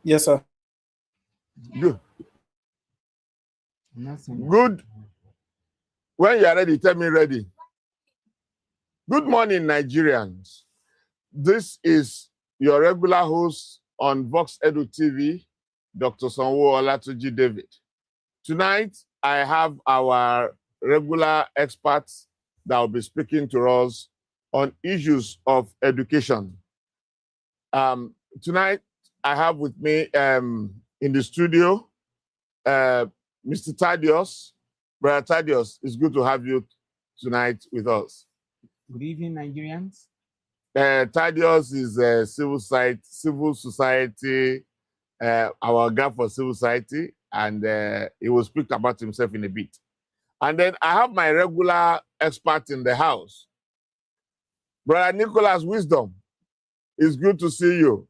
Yes, sir. Good. Good. When you are ready, tell me ready. Good morning, Nigerians. This is your regular host on Vox Edu TV, Dr. Sanwo Olatuji David. Tonight, I have our regular experts that will be speaking to us on issues of education. Tonight, I have with me in the studio, Mr. Thaddeus. Brother Thaddeus, it's good to have you tonight with us. Good evening, Nigerians. Thaddeus is a civil society, our guy for civil society, and he will speak about himself in a bit. And then I have my regular expert in the house, Brother Nicholas Wisdom. It's good to see you.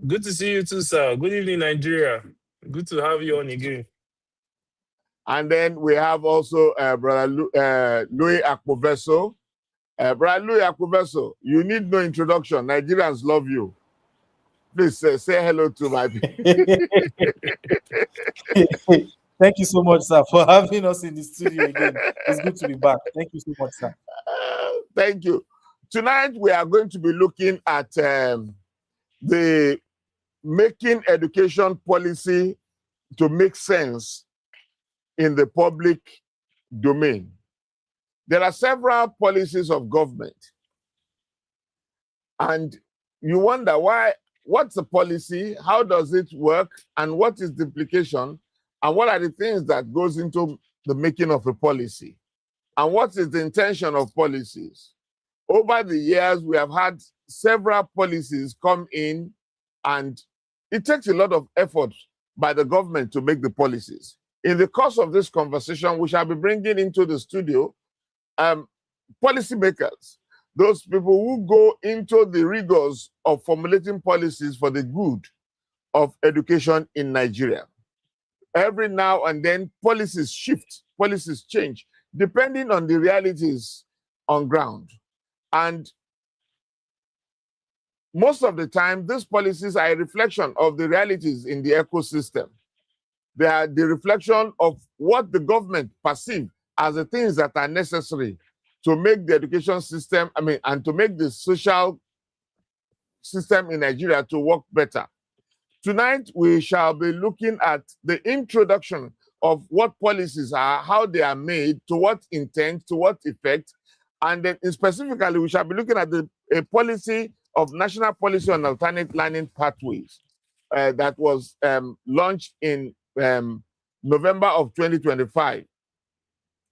Good to see you too, sir. Good evening, Nigeria. Good to have you on again. And then we have also Brother Louis Akpoveso. Brother Louis Akpoveso, you need no introduction. Nigerians love you. Please say hello to my people. Thank you so much, sir, for having us in the studio again. It's good to be back. Thank you so much, sir. Thank you. Tonight, we are going to be looking at the making education policy to make sense in the public domain. There are several policies of government, and you wonder what's the policy, how does it work, and what is the implication, and what are the things that goes into the making of a policy, and what is the intention of policies. Over the years, we have had several policies come in, and it takes a lot of effort by the government to make the policies. In the course of this conversation, we shall be bringing into the studio policymakers, those people who go into the rigors of formulating policies for the good of education in Nigeria. Every now and then, policies shift, policies change, depending on the realities on ground. And most of the time, these policies are a reflection of the realities in the ecosystem. They are the reflection of what the government perceives as the things that are necessary to make the education system, and to make the social system in Nigeria to work better. Tonight, we shall be looking at the introduction of what policies are, how they are made, to what intent, to what effect, and then specifically, we shall be looking at a policy of national policy on alternate learning pathways that was launched in November of 2025.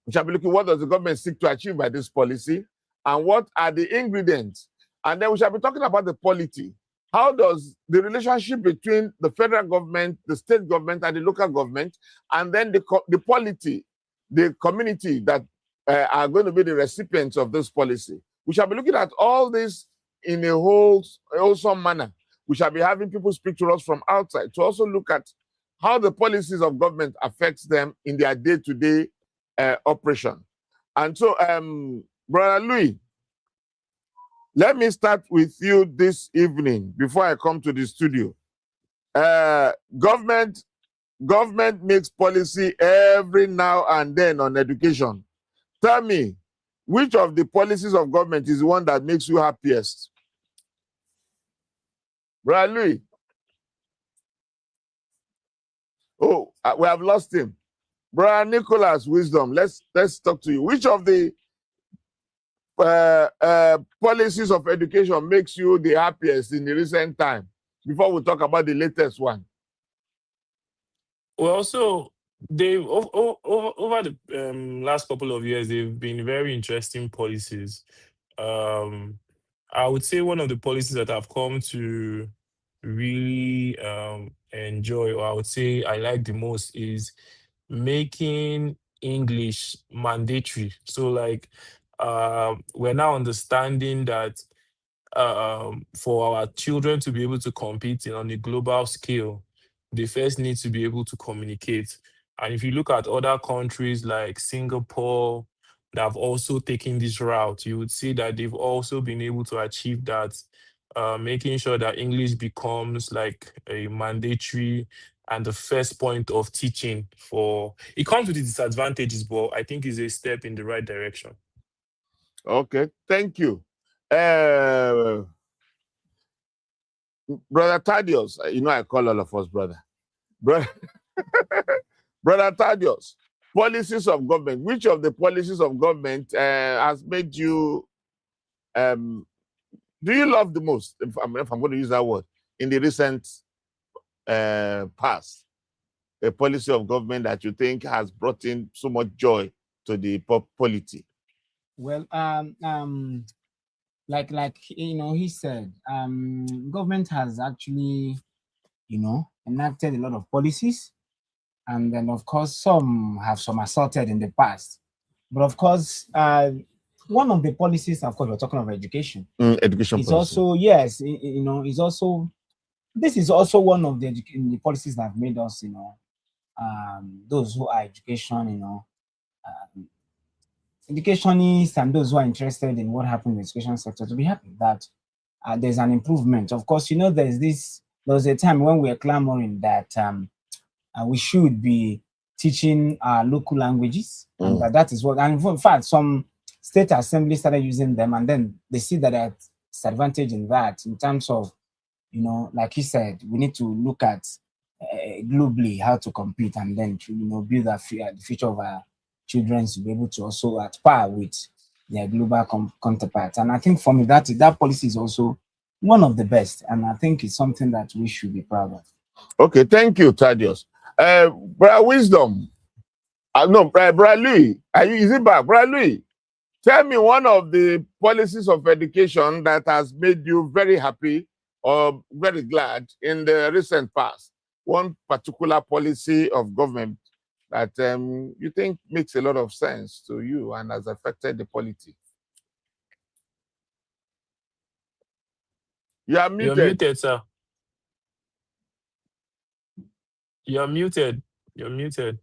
We shall be looking at what does the government seek to achieve by this policy, and what are the ingredients. And then we shall be talking about the polity. How does the relationship between the federal government, the state government, and the local government, and then the polity, the community that are going to be the recipients of this policy. We shall be looking at all this in a wholesome manner. We shall be having people speak to us from outside to also look at how the policies of government affects them in their day-to-day operation. And so, Brother Louis, let me start with you this evening before I come to the studio. Government makes policy every now and then on education. Tell me, which of the policies of government is the one that makes you happiest? Brother Louis. Oh, we have lost him. Brother Nicholas Wisdom, let's talk to you. Which of the policies of education makes you the happiest in the recent time? Before we talk about the latest one. Well, so over the last couple of years, they've been very interesting policies. I would say one of the policies that I've come to really enjoy, or I would say I like the most, is making English mandatory. So like we're now understanding that for our children to be able to compete on a global scale, they first need to be able to communicate. And if you look at other countries like Singapore that have also taken this route, you would see that they've also been able to achieve that making sure that English becomes like a mandatory and the first point of teaching for it comes with its disadvantages, but I think it's a step in the right direction. Okay, thank you. Brother Thaddeus, you know I call all of us brother. Brother, Brother Thaddeus, policies of government. Which of the policies of government has made you, do you love the most, if I'm going to use that word, in the recent past? A policy of government that you think has brought in so much joy to the polity? Well, like he said, government has actually, enacted a lot of policies, and then of course some have assaulted in the past. But of course, one of the policies, of course, we're talking of education. Education It's policy. also, yes, it's also, this is also one of the policies that have made us, those who are educationists and those who are interested in what happened in the education sector to be happy that there's an improvement. Of course, there was a time when we were clamoring that we should be teaching local languages, and that is what, and in fact, some state assemblies started using them, and then they see that there's disadvantage in that, in terms of, like he said, we need to look at globally how to compete, and then to, build the future of our children to be able to also at par with their global counterparts. And I think for me, that policy is also one of the best, and I think it's something that we should be proud of. Okay, thank you, Thaddeus. Brother Wisdom, no, Brother Louis, is it back? Brother Louis, tell me one of the policies of education that has made you very happy or very glad in the recent past. One particular policy of government that you think makes a lot of sense to you and has affected the polity. You are muted. You're muted, sir. You're muted. You're muted.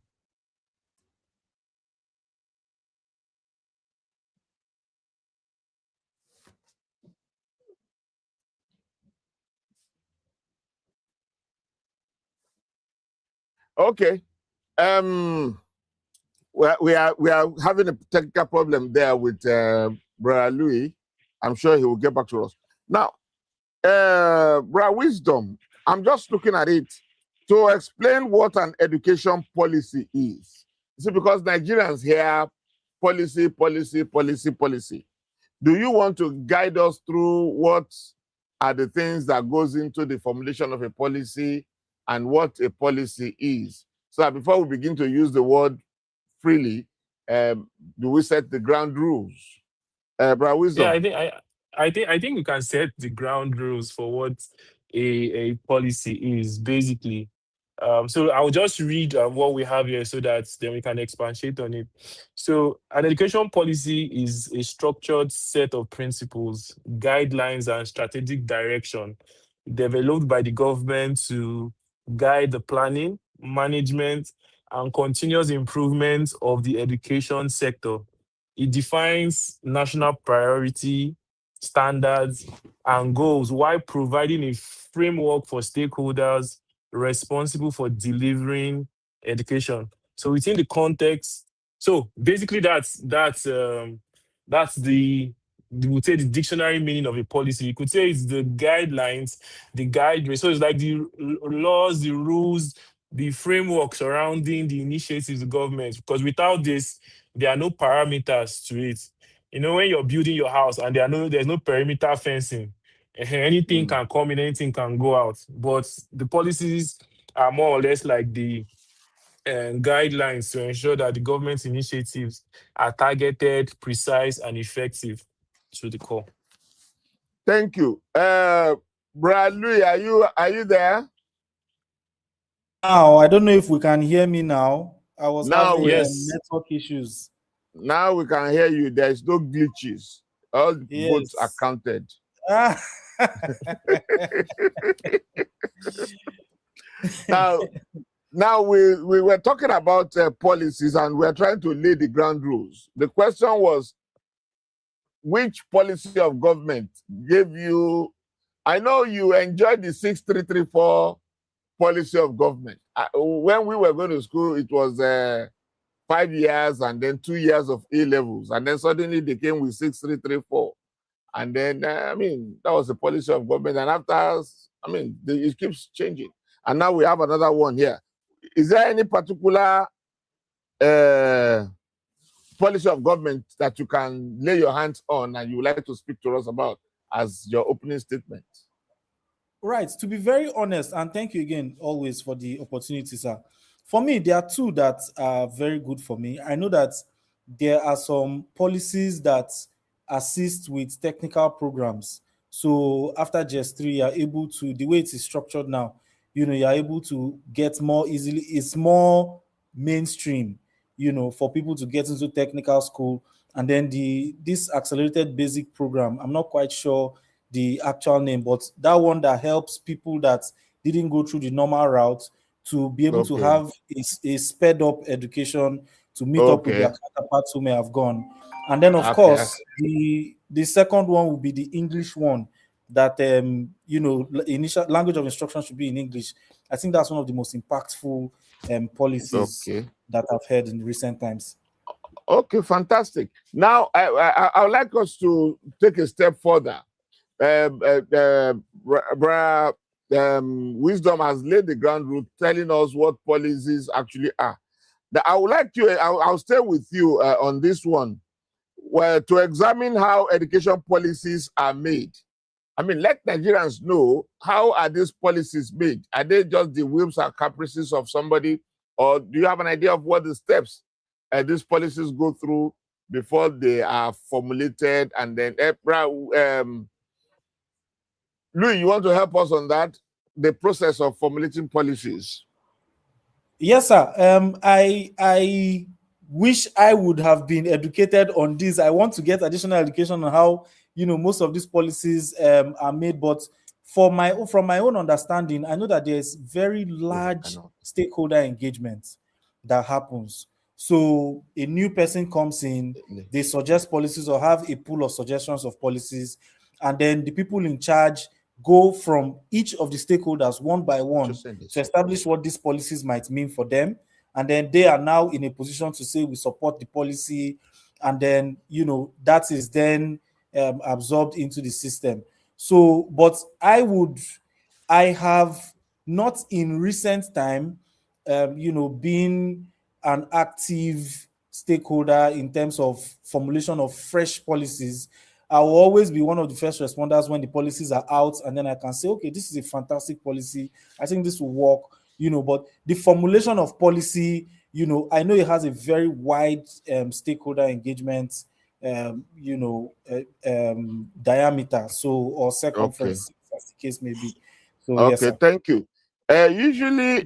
Okay. We are having a technical problem there with Brother Louis. I'm sure he will get back to us. Now, Brother Wisdom, I'm just looking at it to explain what an education policy is. See, because Nigerians hear policy, policy, policy, policy. Do you want to guide us through what are the things that goes into the formulation of a policy and what a policy is? So that before we begin to use the word freely, do we set the ground rules? Brother Wisdom. Yeah, I think we can set the ground rules for what a policy is basically. So I'll just read what we have here so that then we can expatiate on it. So an education policy is a structured set of principles, guidelines, and strategic direction developed by the government to guide the planning, management, and continuous improvement of the education sector. It defines national priority, standards, and goals while providing a framework for stakeholders responsible for delivering education. So within the context, so basically that's the we would say the dictionary meaning of a policy. You could say it's the guidelines, the guidelines. So it's like the laws, the rules, the framework surrounding the initiatives of the government. Because without this, there are no parameters to it. When you're building your house and there's no perimeter fencing, anything can come in, anything can go out. But the policies are more or less like the guidelines to ensure that the government's initiatives are targeted, precise, and effective to the core. Thank you. Brad Louis, are you there? Now, I don't know if we can hear me now. I was Now, having yes. network issues. Now we can hear you. There's no glitches. All the votes are counted. Now we were talking about policies and we're trying to lay the ground rules. The question was, which policy of government gave you I know you enjoyed the 6334 policy of government. When we were going to school, it was 5 years and then 2 years of A levels, and then suddenly they came with 6334. And then, I mean, that was the policy of government. And after, I mean, it keeps changing. And now we have another one here. Is there any particular policy of government that you can lay your hands on and you would like to speak to us about as your opening statement? Right. To be very honest, and thank you again always for the opportunity, sir. For me, there are two that are very good for me. I know that there are some policies that assist with technical programs. So after GS3, you're able to, the way it is structured now, you're able to get more easily, it's more mainstream, for people to get into technical school. And then this accelerated basic program, I'm not quite sure the actual name, but that one that helps people that didn't go through the normal route to be able to have a sped up education to meet up with their counterparts who may have gone. And then, of course, the second one will be the English one that, initial language of instruction should be in English. I think that's one of the most impactful policies that I've heard in recent times. Okay, fantastic. Now, I would like us to take a step further. Wisdom has laid the ground rule telling us what policies actually are. I would like to, I'll stay with you on this one, where to examine how education policies are made. I mean, let Nigerians know, how are these policies made? Are they just the whims and caprices of somebody, or do you have an idea of what the steps these policies go through before they are formulated? And then, Louis, you want to help us on that? The process of formulating policies. Yes, sir. I wish I would have been educated on this. I want to get additional education on how most of these policies are made. But from my own understanding, I know that there's very large stakeholder engagement that happens. So a new person comes in, they suggest policies or have a pool of suggestions of policies, and then the people in charge go from each of the stakeholders one by one to establish what these policies might mean for them. And then they are now in a position to say, we support the policy. And then, that is then absorbed into the system. So, but I have not in recent time, been an active stakeholder in terms of formulation of fresh policies. I will always be one of the first responders when the policies are out, and then I can say, okay, this is a fantastic policy. I think this will work, but the formulation of policy, I know it has a very wide stakeholder engagement, diameter, or circumference, as the case may be. So, okay, yes, thank you. Usually,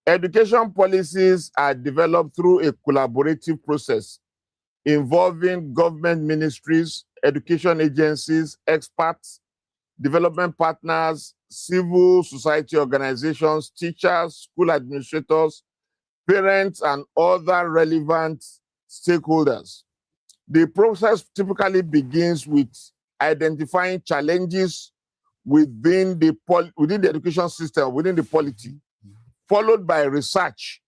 education policies are developed through a collaborative process involving government ministries, education agencies, experts, development partners, civil society organizations, teachers, school administrators, parents, and other relevant stakeholders. The process typically begins with identifying challenges within the education system, within the polity, followed by research,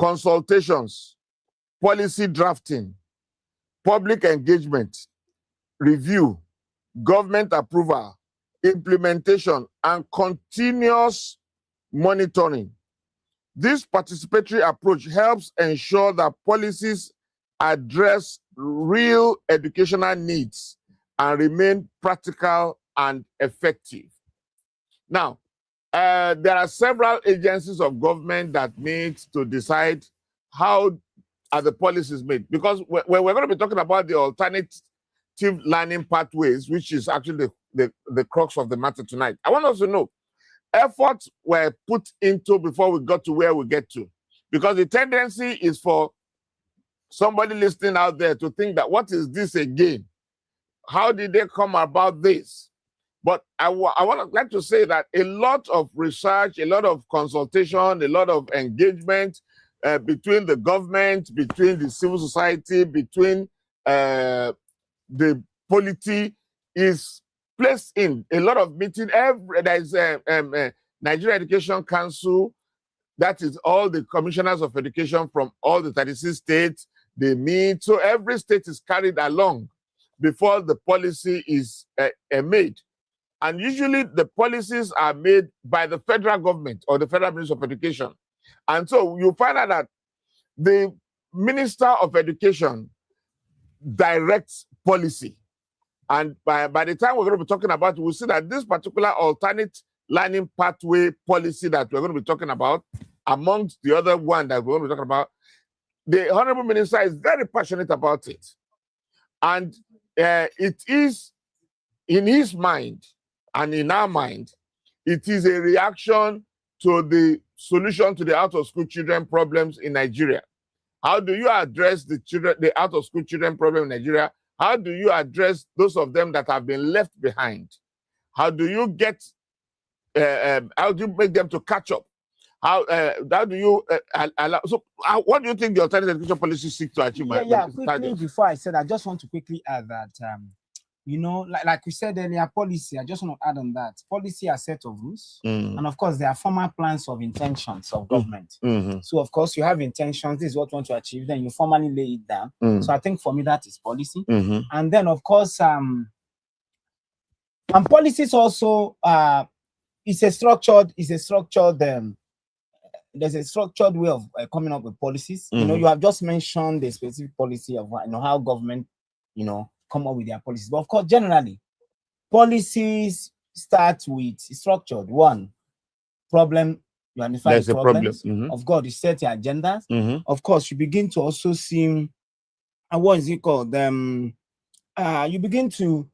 consultations, policy drafting, public engagement, review, government approval, implementation, and continuous monitoring. This participatory approach helps ensure that policies address real educational needs and remain practical and effective. Now, there are several agencies of government that need to decide how are the policies made, because we're going to be talking about the alternative learning pathways, which is actually the crux of the matter tonight. I want us to know, efforts were put into before we got to where we get to, because the tendency is for somebody listening out there to think that, what is this again? How did they come about this? But I like to say that a lot of research, a lot of consultation, a lot of engagement between the government, between the civil society, between the polity is placed in a lot of meeting. There is a Nigeria Education Council, that is all the commissioners of education from all the 36 states. They meet, so every state is carried along before the policy is made. And usually the policies are made by the federal government or the Federal Ministry of Education. And so you find out that the Minister of Education directs policy. And by the time we're going to be talking about, we'll see that this particular alternate learning pathway policy that we're going to be talking about, amongst the other one that we're going to be talking about, the Honorable Minister is very passionate about it. And it is in his mind and in our mind, it is a reaction to the solution to the out-of-school children problems in Nigeria. How do you address the out-of-school children problem in Nigeria? How do you address those of them that have been left behind? How do you get, how do you make them to catch up? How do you allow, so what do you think the alternative education policy seeks to achieve? Quickly, before I said, I just want to quickly add that, you know, like we said earlier, policy, I just want to add on that. Policy are set of rules. And of course, there are formal plans of intentions of government. So of course, you have intentions, this is what you want to achieve, then you formally lay it down. So I think for me, that is policy. And then of course, and policies also, there's a structured way of coming up with policies. You know, you have just mentioned the specific policy of how government, come up with their policies. But of course, generally, policies start with structured. One, problem, you identify the problems. Of course, you set your agendas. Of course, you begin to also see, what is it called? You begin to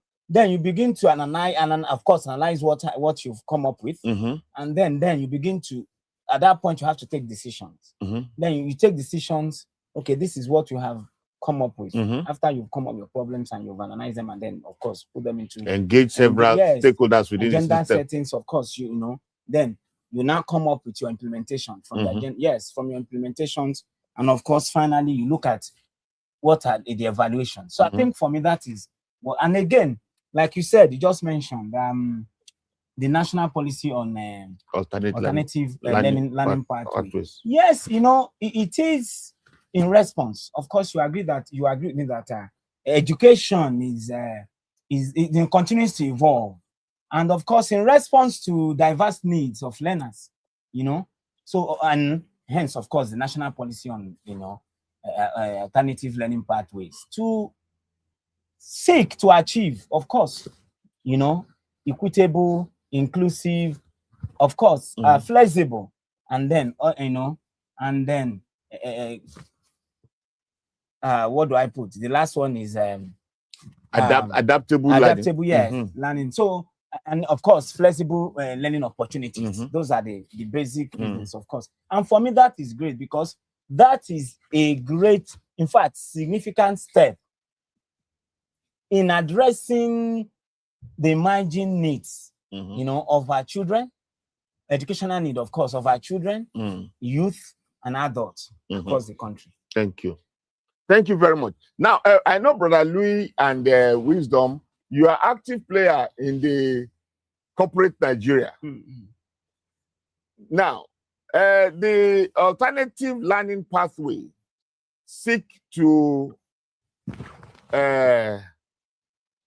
analyze, and of course, analyze what you've come up with. And then you begin to, at that point, you have to take decisions. Then you take decisions. Okay, this is what you have come up with. After you've come up with your problems and you've analyzed them, and then of course put them into engage several stakeholders within the system. Settings, of course, then you now come up with your implementation from from your implementations, and of course finally you look at what are the evaluations. So I think for me that is and again, like you said, you just mentioned the national policy on alternative learning pathways. Yes, it is in response. Of course, you agree with me that education it continues to evolve, and of course, in response to diverse needs of learners, so and hence, of course, the national policy on alternative learning pathways to seek to achieve, of course, equitable, inclusive, of course, flexible, and then what do I put? The last one is adaptable learning. Learning. So, and of course, flexible learning opportunities. Those are the basic reasons, of course. And for me, that is great because that is a great, in fact, significant step in addressing the emerging needs, of our children, educational need, of course, of our children, youth, and adults across the country. Thank you. Thank you very much. Now, I know Brother Louis and Wisdom, you are active player in the corporate Nigeria. Now, the alternative learning pathway seek to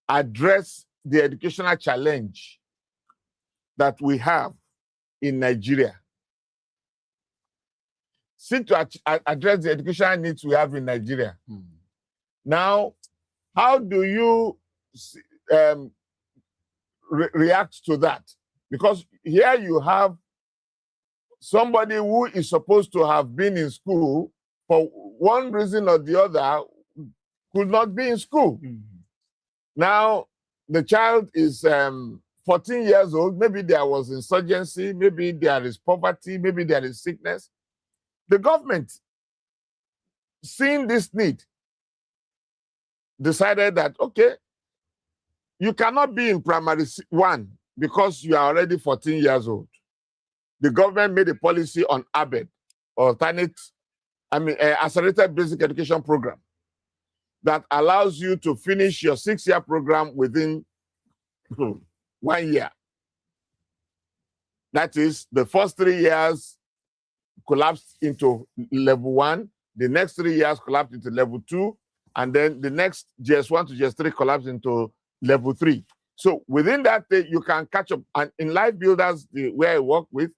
address the educational challenge that we have in Nigeria. Seek to address the educational needs we have in Nigeria. Now, how do you react to that? Because here you have somebody who is supposed to have been in school for one reason or the other could not be in school. Now, the child is 14 years old. Maybe there was insurgency, maybe there is poverty, maybe there is sickness. The government, seeing this need, decided that, okay, you cannot be in primary 1 because you are already 14 years old. The government made a policy on ABED, accelerated basic education program, that allows you to finish your 6-year program within 1 year. That is, the first 3 years collapsed into level 1, the next 3 years collapsed into level 2, and then the next GS1 to GS3 collapsed into level 3. So within that, you can catch up. And in Life Builders, where I work with,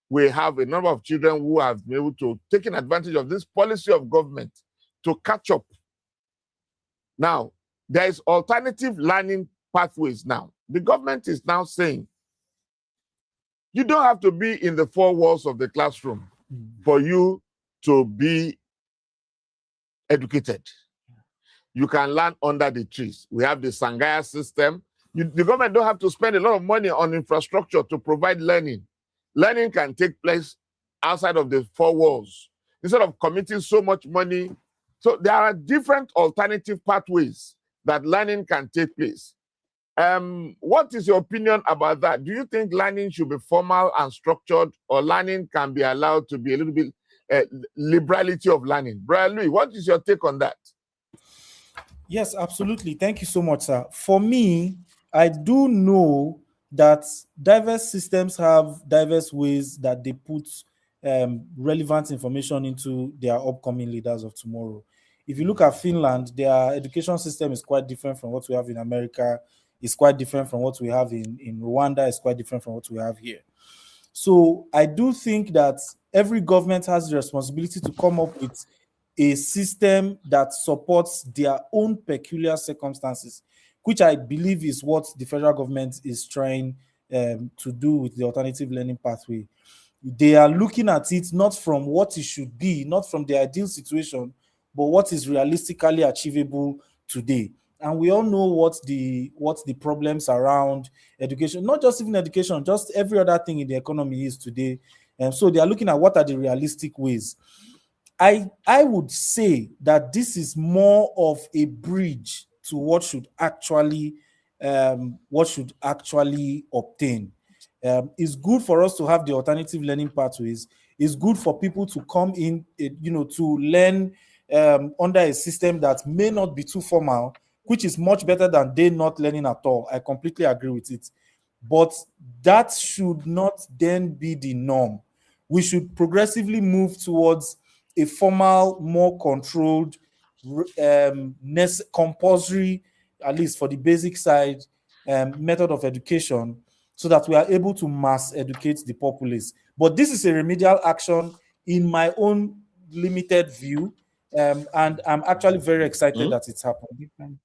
we have a number of children who have been able to take advantage of this policy of government to catch up. Now, there is alternative learning pathways now. The government is now saying, you don't have to be in the 4 walls of the classroom for you to be educated. You can learn under the trees. We have the Sangaya system. The government don't have to spend a lot of money on infrastructure to provide learning. Learning can take place outside of the 4 walls instead of committing so much money. So there are different alternative pathways that learning can take place. What is your opinion about that? Do you think learning should be formal and structured, or learning can be allowed to be a little bit liberality of learning? Brian Louis, what is your take on that? Yes, absolutely. Thank you so much, sir. For me, I do know that diverse systems have diverse ways that they put relevant information into their upcoming leaders of tomorrow. If you look at Finland, their education system is quite different from what we have in America. It's quite different from what we have in Rwanda. It's quite different from what we have here. So I do think that every government has the responsibility to come up with a system that supports their own peculiar circumstances, which I believe is what the federal government is trying to do with the alternative learning pathway. They are looking at it not from what it should be, not from the ideal situation, but what is realistically achievable today. And we all know what the problems around education, not just even education, just every other thing in the economy is today. And so they are looking at what are the realistic ways. I would say that this is more of a bridge to what should actually obtain. It's good for us to have the alternative learning pathways. It's good for people to come in, to learn under a system that may not be too formal, which is much better than they not learning at all. I completely agree with it. But that should not then be the norm. We should progressively move towards a formal, more controlled, compulsory, at least for the basic side, method of education, so that we are able to mass educate the populace. But this is a remedial action in my own limited view, and I'm actually very excited that it's happened.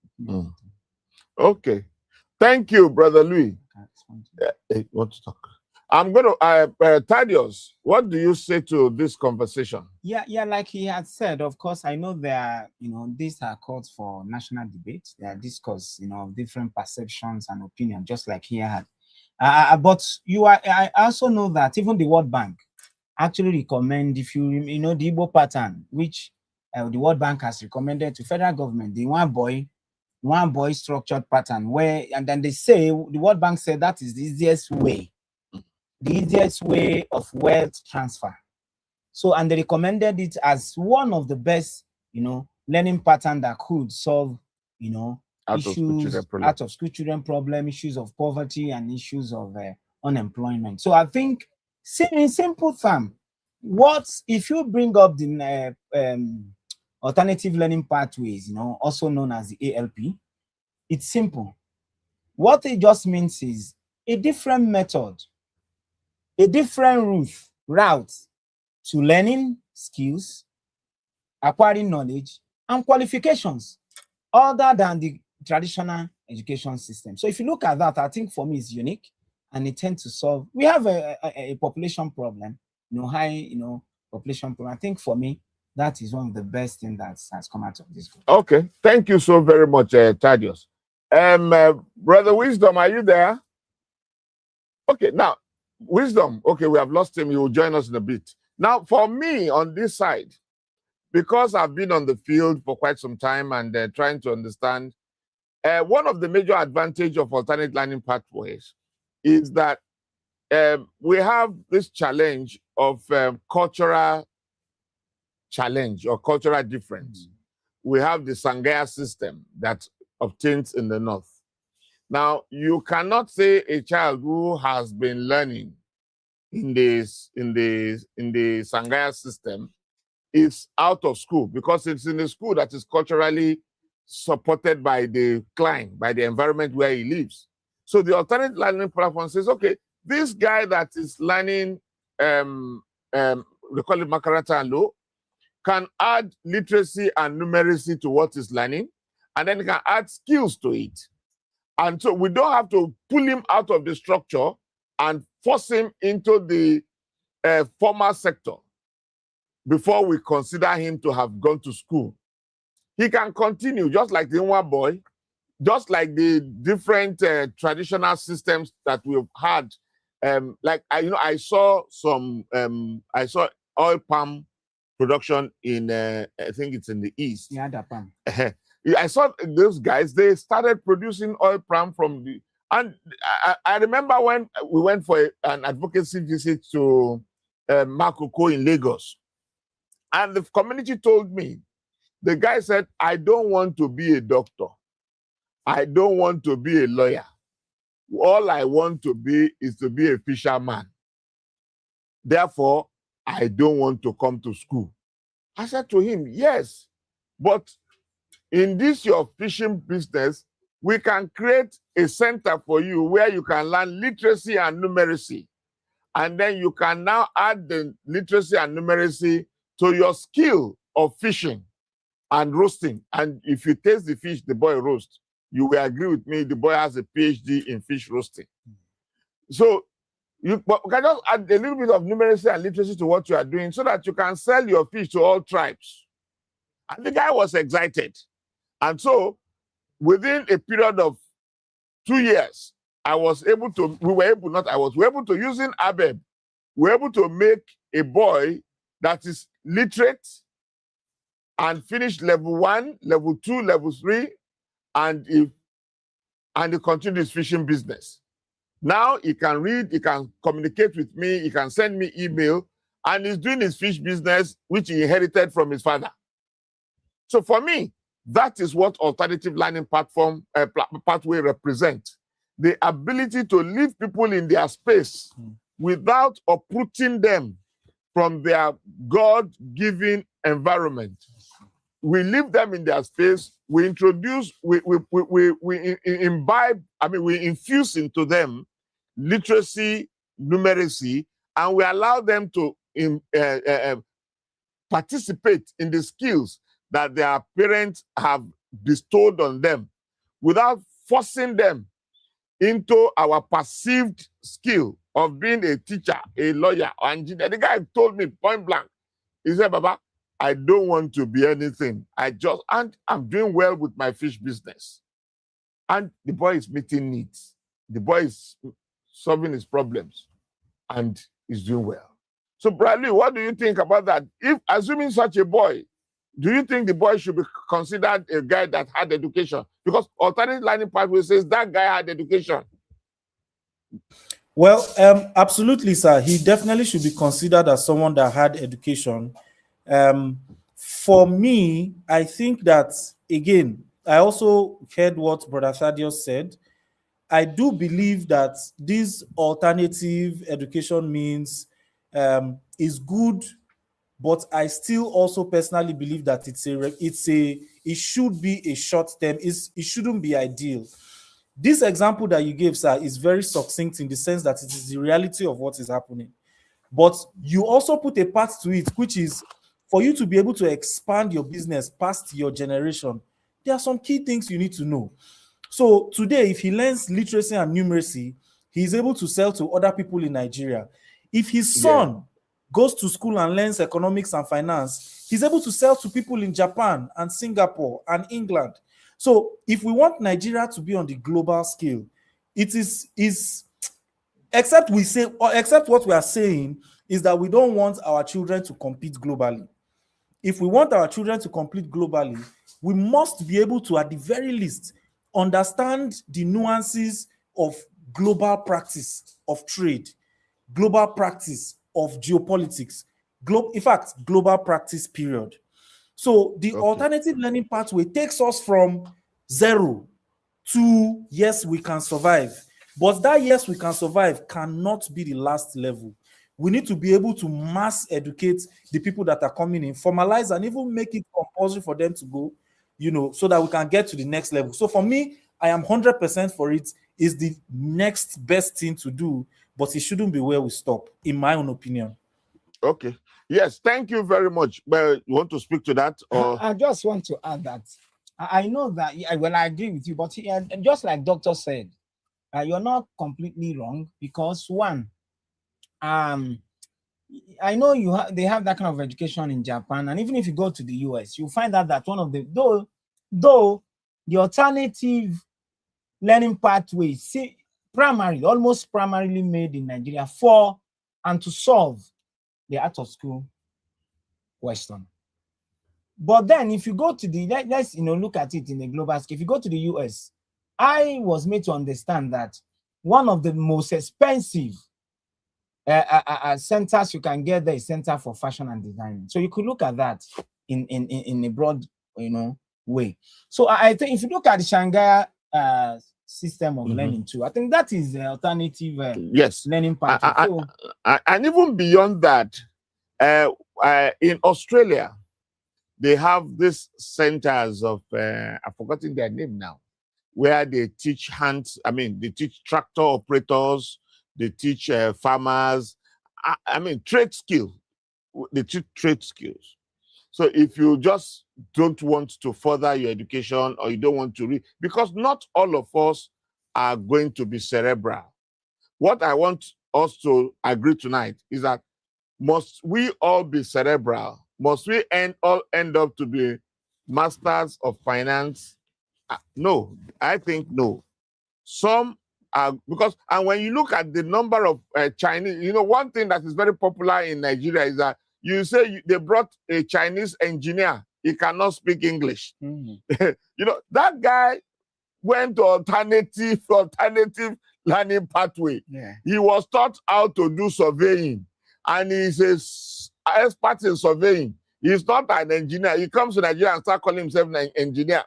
Okay. Thank you, Brother Louis. Want to talk? I'm going to, Thaddeus, what do you say to this conversation? Yeah, like he had said, of course, I know there, these are calls for national debate. They are discuss, different perceptions and opinions, just like he had. But I also know that even the World Bank actually recommend, if you the Igbo pattern, which the World Bank has recommended to federal government, the one boy structured pattern, where, and then they say, the World Bank said that is the easiest way of wealth transfer. So, and they recommended it as one of the best, learning pattern that could solve, issues, out of school children problem, issues of poverty, and issues of unemployment. So I think, in simple terms, what if you bring up the alternative learning pathways, also known as the ALP, it's simple. What it just means is a different method, a different route to learning skills, acquiring knowledge, and qualifications, other than the traditional education system. So if you look at that, I think for me it's unique, and it tends to solve. We have a population problem, high, population problem. I think for me, that is one of the best things that has come out of this group. Okay, thank you so very much, Thaddeus. Brother Wisdom, are you there? Okay, now, Wisdom, okay, we have lost him. He will join us in a bit. Now, for me, on this side, because I've been on the field for quite some time and trying to understand, one of the major advantages of alternate learning pathways is that we have this challenge of cultural challenge or cultural difference. We have the Sangaya system that obtains in the north. Now, you cannot say a child who has been learning in the Sangaya system is out of school because it's in a school that is culturally supported by the client, by the environment where he lives. So the alternate learning platform says, okay, this guy that is learning, they call it Makaranta and Law, can add literacy and numeracy to what he's learning, and then he can add skills to it. And so we don't have to pull him out of the structure and force him into the formal sector before we consider him to have gone to school. He can continue, just like the Nwa boy, just like the different traditional systems that we've had. I saw oil palm production in, I think it's in the East. Yeah, that palm. I saw those guys, they started producing oil palm from the, and I remember when we went for an advocacy visit to Makoko in Lagos, and the community told me, the guy said, I don't want to be a doctor. I don't want to be a lawyer. All I want to be is to be a fisherman. Therefore, I don't want to come to school. I said to him, yes, but in this your fishing business, we can create a center for you where you can learn literacy and numeracy. And then you can now add the literacy and numeracy to your skill of fishing and roasting. And if you taste the fish the boy roasts, you will agree with me, the boy has a PhD in fish roasting. So you can just add a little bit of numeracy and literacy to what you are doing so that you can sell your fish to all tribes. And the guy was excited. And so within a period of 2 years, we were able to, using ABEB, we were able to make a boy that is literate and finish level 1, level 2, level 3, and he continued his fishing business. Now he can read, he can communicate with me, he can send me email, and he's doing his fish business, which he inherited from his father. So for me, that is what alternative learning platform pathway represent. The ability to leave people in their space without uprooting them from their God-given environment. We leave them in their space, we introduce, we imbibe, we infuse into them literacy, numeracy, and we allow them to participate in the skills that their parents have bestowed on them without forcing them into our perceived skill of being a teacher, a lawyer, or engineer. The guy told me point blank, he said, Baba, I don't want to be anything. And I'm doing well with my fish business. And the boy is meeting needs. The boy is solving his problems and is doing well. So Bradley, what do you think about that? If assuming such a boy, do you think the boy should be considered a guy that had education? Because alternative learning pathway says that guy had education. Well, absolutely, sir. He definitely should be considered as someone that had education. For me, I think that, again, I also heard what Brother Thaddeus said. I do believe that this alternative education means is good, but I still also personally believe that it should be a short term. It shouldn't be ideal. This example that you gave, sir, is very succinct in the sense that it is the reality of what is happening. But you also put a part to it, which is for you to be able to expand your business past your generation. There are some key things you need to know. So today, if he learns literacy and numeracy, he's able to sell to other people in Nigeria. If his son goes to school and learns economics and finance, he's able to sell to people in Japan and Singapore and England. So if we want Nigeria to be on the global scale, it is except what we are saying is that we don't want our children to compete globally. If we want our children to compete globally, we must be able to, at the very least, understand the nuances of global practice of trade, global practice of geopolitics, in fact, global practice, period. So the alternative learning pathway takes us from 0 to yes, we can survive. But that yes, we can survive cannot be the last level. We need to be able to mass educate the people that are coming in, formalize and even make it compulsory for them to go, so that we can get to the next level. So for me, I am 100% for it. Is the next best thing to do, but it shouldn't be where we stop, in my own opinion. Okay. Yes, thank you very much. Well, you want to speak to that? Or I just want to add that I know that, I agree with you, but just like Doctor said, you're not completely wrong, because one, I know they have that kind of education in Japan, and even if you go to the US, you find out that one of the though the alternative learning pathways, almost primarily made in Nigeria for and to solve the out of school question. But then if you go to let's look at it in a global scale. If you go to the US, I was made to understand that one of the most expensive centers you can get there is Center for Fashion and Design. So you could look at that in a broad way. So I think if you look at the Shanghai system of learning too, I think that is the alternative yes, learning pathway. And even beyond that, in Australia, they have these centers of I've forgotten their name now, where they teach they teach tractor operators, they teach farmers, trade skill. They teach trade skills. So if you just don't want to further your education, or you don't want to read, because not all of us are going to be cerebral. What I want us to agree tonight is that must we all be cerebral? Must we all end up to be masters of finance? No, I think no. Some are, because, and when you look at the number of Chinese, one thing that is very popular in Nigeria is that you say they brought a Chinese engineer, he cannot speak English. That guy went to alternative learning pathway. Yeah. He was taught how to do surveying, and he's an expert in surveying. He's not an engineer. He comes to Nigeria and start calling himself an engineer,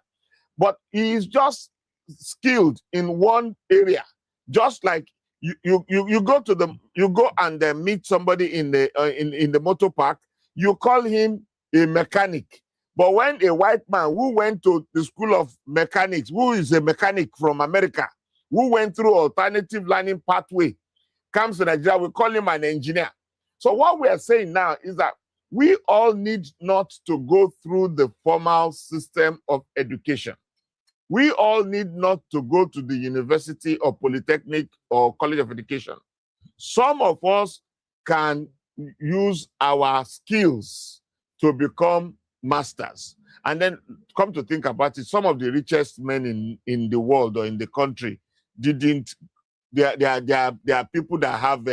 but he's just skilled in one area. Just like you go and meet somebody in the motor park, you call him a mechanic. But when a white man who went to the school of mechanics, who is a mechanic from America, who went through alternative learning pathway, comes to Nigeria, we call him an engineer. So what we are saying now is that we all need not to go through the formal system of education. We all need not to go to the university or polytechnic or college of education. Some of us can use our skills to become masters. And then come to think about it, some of the richest men in the world or in the country there are people that have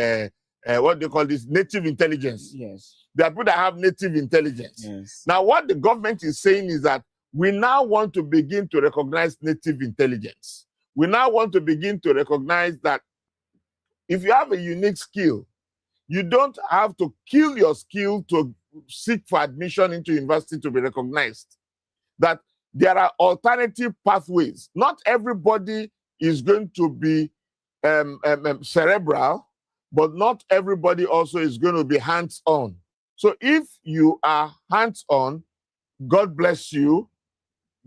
what they call this, native intelligence. Yes. There are people that have native intelligence. Yes. Now, what the government is saying is that we now want to begin to recognize native intelligence. We now want to begin to recognize that if you have a unique skill, you don't have to kill your skill to seek for admission into university to be recognized. That there are alternative pathways. Not everybody is going to be cerebral, but not everybody also is going to be hands-on. So if you are hands-on, God bless you,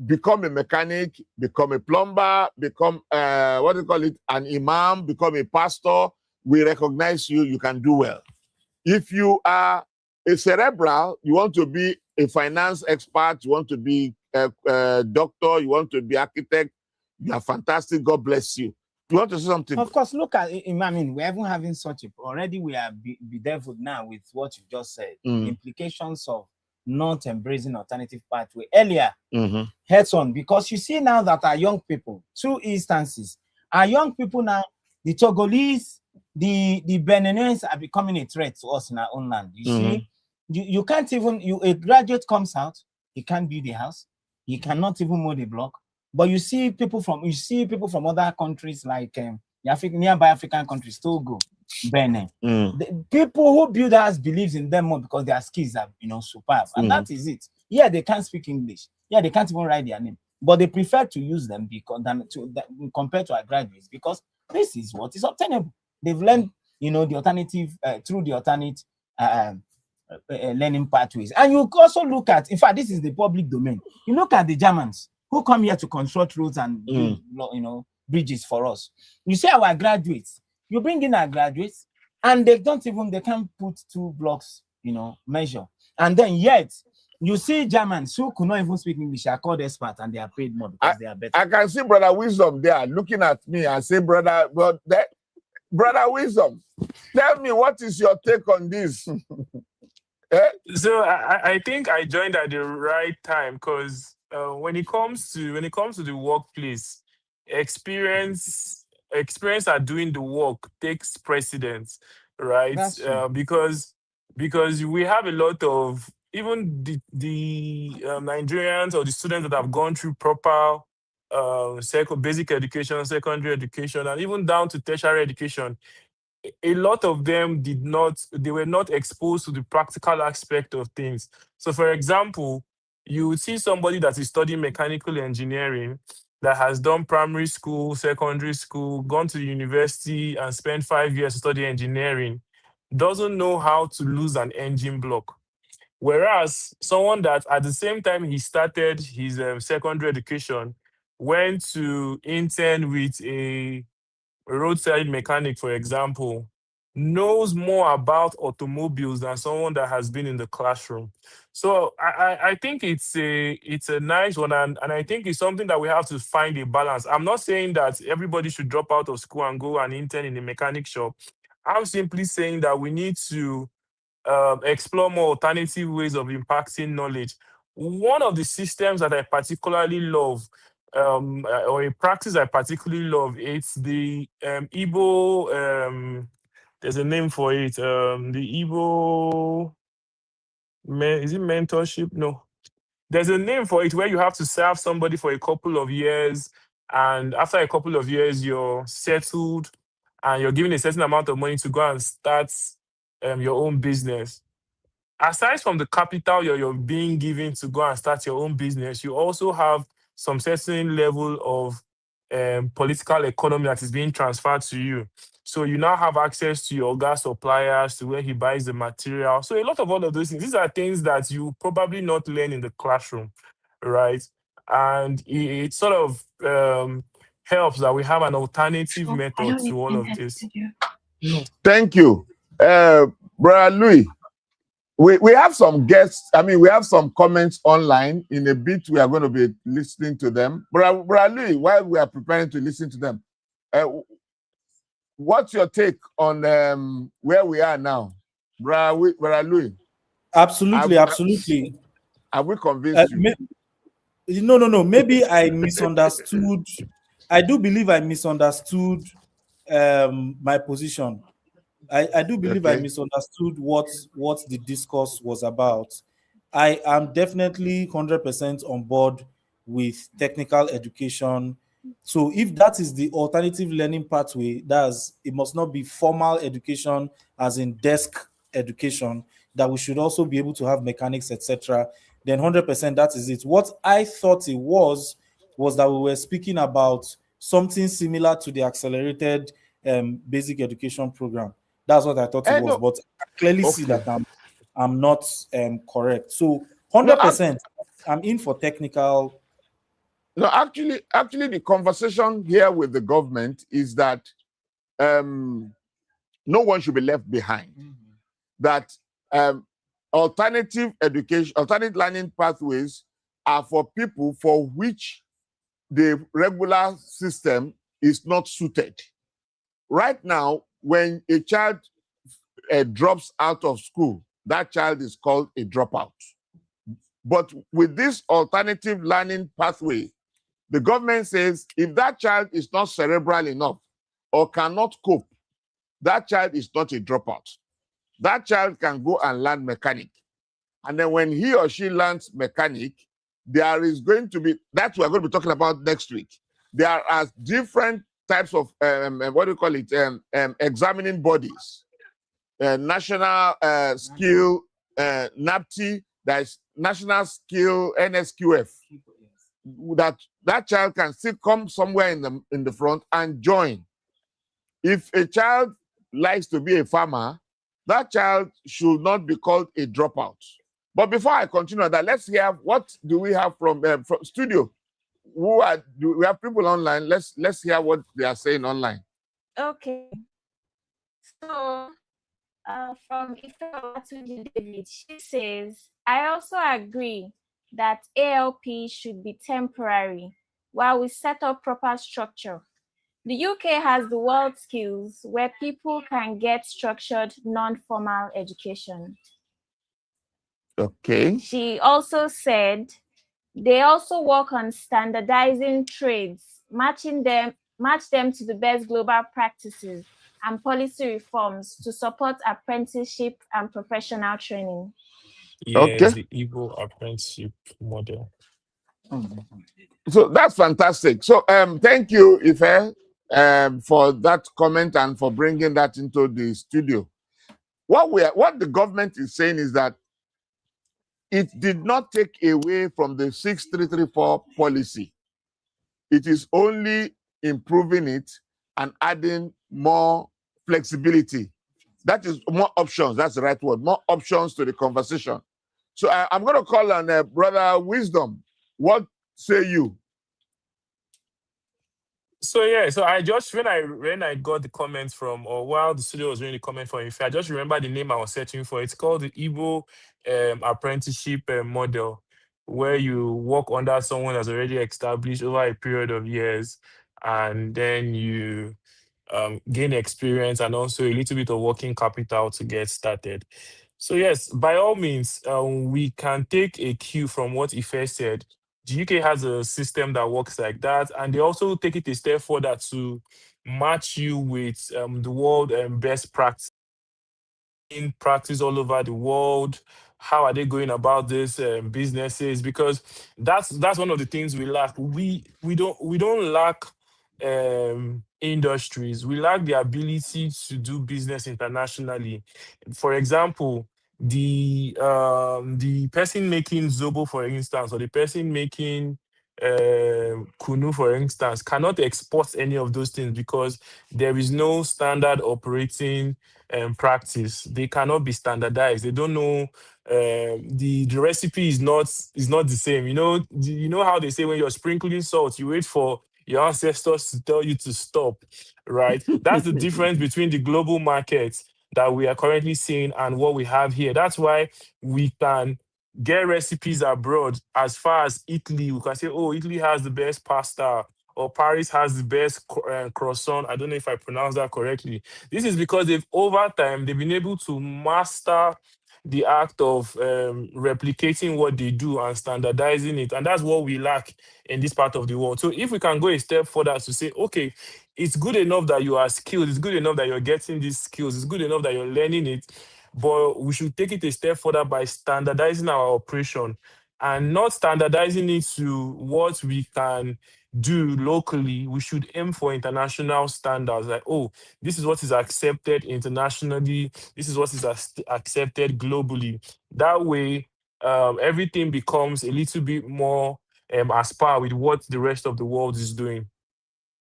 become a mechanic, become a plumber, become, an imam, become a pastor. We recognize you, you can do well. If you are a cerebral, you want to be a finance expert, you want to be a doctor, you want to be architect, you are fantastic, God bless you. You want to say something? Of course, look at, we're even having such already we are bedeviled now with what you just said, implications of not embracing alternative pathway earlier, heads on, because you see now that our young people, two instances, our young people now, the Togolese, the Beninese are becoming a threat to us in our own land. You see, you can't even, a graduate comes out, he can't build a house, he cannot even mow the block. But you see people from other countries like nearby African countries, Togo, Benin. The people who build house believes in them more because their skills are superb, and that is it. Yeah, they can't speak English. Yeah, they can't even write their name. but they prefer to use them because compared to our graduates, because this is what is obtainable. They've learned, the alternative through the alternate learning pathways. And you also look at, in fact, this is the public domain. You look at the Germans who come here to construct roads and build, bridges for us. You see our graduates. You bring in our graduates, and they can't put 2 blocks, measure. And then yet you see Germans who could not even speak English are called experts, and they are paid more because they are better. I can see Brother Wisdom there looking at me and say, Brother Wisdom, tell me, what is your take on this? So I think I joined at the right time, because when it comes to the workplace, experience at doing the work takes precedence, right? That's true. Because we have a lot of, even the Nigerians or the students that have gone through proper basic education, secondary education, and even down to tertiary education. A lot of them were not exposed to the practical aspect of things. So, for example, you would see somebody that is studying mechanical engineering, that has done primary school, secondary school, gone to university and spent 5 years studying engineering, doesn't know how to lose an engine block. Whereas someone that at the same time he started his secondary education, went to intern with a roadside mechanic, for example, knows more about automobiles than someone that has been in the classroom. So I think it's a nice one, and I think it's something that we have to find a balance. I'm not saying that everybody should drop out of school and go and intern in a mechanic shop. I'm simply saying that we need to explore more alternative ways of impacting knowledge. One of the systems that I particularly love, or a practice I particularly love, it's the Igbo. There's a name for it. The Igbo. Is it mentorship? No. There's a name for it where you have to serve somebody for a couple of years, and after a couple of years, you're settled, and you're given a certain amount of money to go and start your own business. Aside from the capital you're being given to go and start your own business, you also have some certain level of political economy that is being transferred to you. So you now have access to your gas suppliers, to where he buys the material. So a lot of all of those things, these are things that you probably not learn in the classroom, right? And it sort of helps that we have an alternative method to all of this. Thank you. Brother Louis, we have some guests. I mean, we have some comments online. In a bit, we are going to be listening to them. Brother Louis, while we are preparing to listen to them, what's your take on where we are now? Brother Louis? Absolutely. Have we convinced you? No. Maybe I misunderstood. I do believe I misunderstood my position. I do believe I misunderstood what the discourse was about. I am definitely 100% on board with technical education. So if that is the alternative learning pathway, it must not be formal education as in desk education, that we should also be able to have mechanics, etc. Then 100% that is it. What I thought it was that we were speaking about something similar to the accelerated basic education program. That's what I thought it was, but I clearly see that I'm not correct. So 100%, I'm in for technical. No, actually, the conversation here with the government is that no one should be left behind. That alternative education, alternative learning pathways are for people for which the regular system is not suited. Right now, when a child drops out of school, that child is called a dropout. But with this alternative learning pathway, the government says if that child is not cerebral enough or cannot cope, that child is not a dropout. That child can go and learn mechanic. And then when he or she learns mechanic, there is going to be, that we're going to be talking about next week. There are different types of, examining bodies. National skill, NAPTI, that's National Skill, NSQF. that child can still come somewhere in the front and join. If a child likes to be a farmer, that child should not be called a dropout. But before I continue that, let's hear what do we have from studio. Do we have people online? Let's hear what they are saying online. Okay. So from Ife David, she says, I also agree that ALP should be temporary while we set up proper structure. The UK has the world skills where people can get structured non-formal education. Okay. She also said they also work on standardizing trades, match them to the best global practices and policy reforms to support apprenticeship and professional training. Yes, Okay. the Igbo apprenticeship model. So that's fantastic. So thank you, Ife, for that comment and for bringing that into the studio. What the government is saying is that it did not take away from the 6334 policy. It is only improving it and adding more flexibility. That is more options. That's the right word. More options to the conversation. So I'm going to call on Brother Wisdom. What say you? So yeah, so I just when I got the comments from, or while the studio was reading the comment from Ife, I just remember the name I was searching for. It's called the Igbo apprenticeship model, where you work under someone that's already established over a period of years, and then you gain experience and also a little bit of working capital to get started. So yes, by all means, we can take a cue from what Ife said. The UK has a system that works like that, and they also take it a step further to match you with the world best practice in practice all over the world. How are they going about this businesses? Because that's one of the things we lack. We don't lack industries. We lack the ability to do business internationally. For example, the person making zobo, for instance, or the person making kunu, for instance, cannot export any of those things because there is no standard operating practice. They cannot be standardized. They don't know the recipe is not the same. You know how they say when you're sprinkling salt, you wait for your ancestors to tell you to stop, right? That's the difference between the global market that we are currently seeing and what we have here. That's why we can get recipes abroad as far as Italy. We can say, oh, Italy has the best pasta, or Paris has the best croissant. I don't know if I pronounced that correctly. This is because over time, they've been able to master the act of replicating what they do and standardizing it. And that's what we lack in this part of the world. So if we can go a step further to say, okay, it's good enough that you are skilled, it's good enough that you're getting these skills, it's good enough that you're learning it, but we should take it a step further by standardizing our operation and not standardizing it to what we can do locally. We should aim for international standards, like, oh, this is what is accepted internationally, this is what is accepted globally. That way, everything becomes a little bit more as par with what the rest of the world is doing.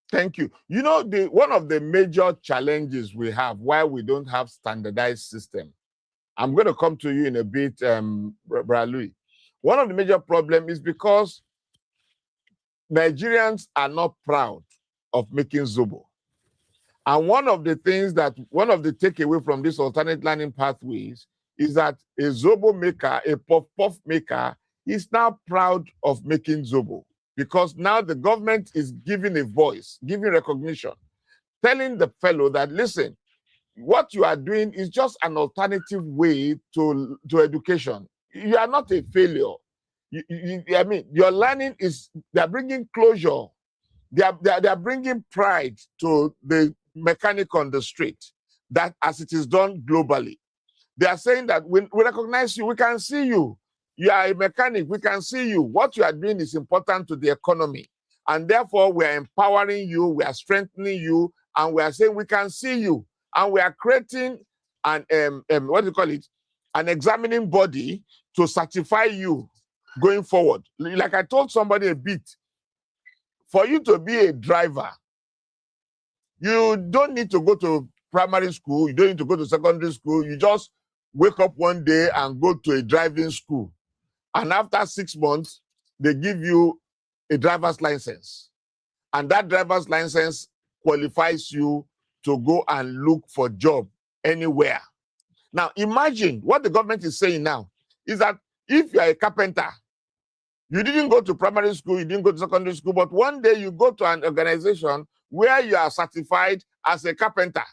Thank you. You know, one of the major challenges we have why we don't have standardized system. I'm going to come to you in a bit, Brother Louis. One of the major problems is because Nigerians are not proud of making zobo. And one of the takeaway from this alternate learning pathways is that a zobo maker, a puff maker, is now proud of making zobo because now the government is giving a voice, giving recognition, telling the fellow that, listen, what you are doing is just an alternative way to education. You are not a failure. I mean, your learning they're bringing closure. They are bringing pride to the mechanic on the street, that as it is done globally. They are saying that we recognize you, we can see you. You are a mechanic, we can see you. What you are doing is important to the economy. And therefore, we are empowering you, we are strengthening you, and we are saying we can see you. And we are creating an, what do you call it? An examining body to certify you going forward. Like I told somebody a bit, for you to be a driver, you don't need to go to primary school, you don't need to go to secondary school, you just wake up one day and go to a driving school. And after 6 months, they give you a driver's license. And that driver's license qualifies you to go and look for a job anywhere. Now, imagine what the government is saying now is that if you are a carpenter, you didn't go to primary school, you didn't go to secondary school, but one day you go to an organization where you are certified as a carpenter,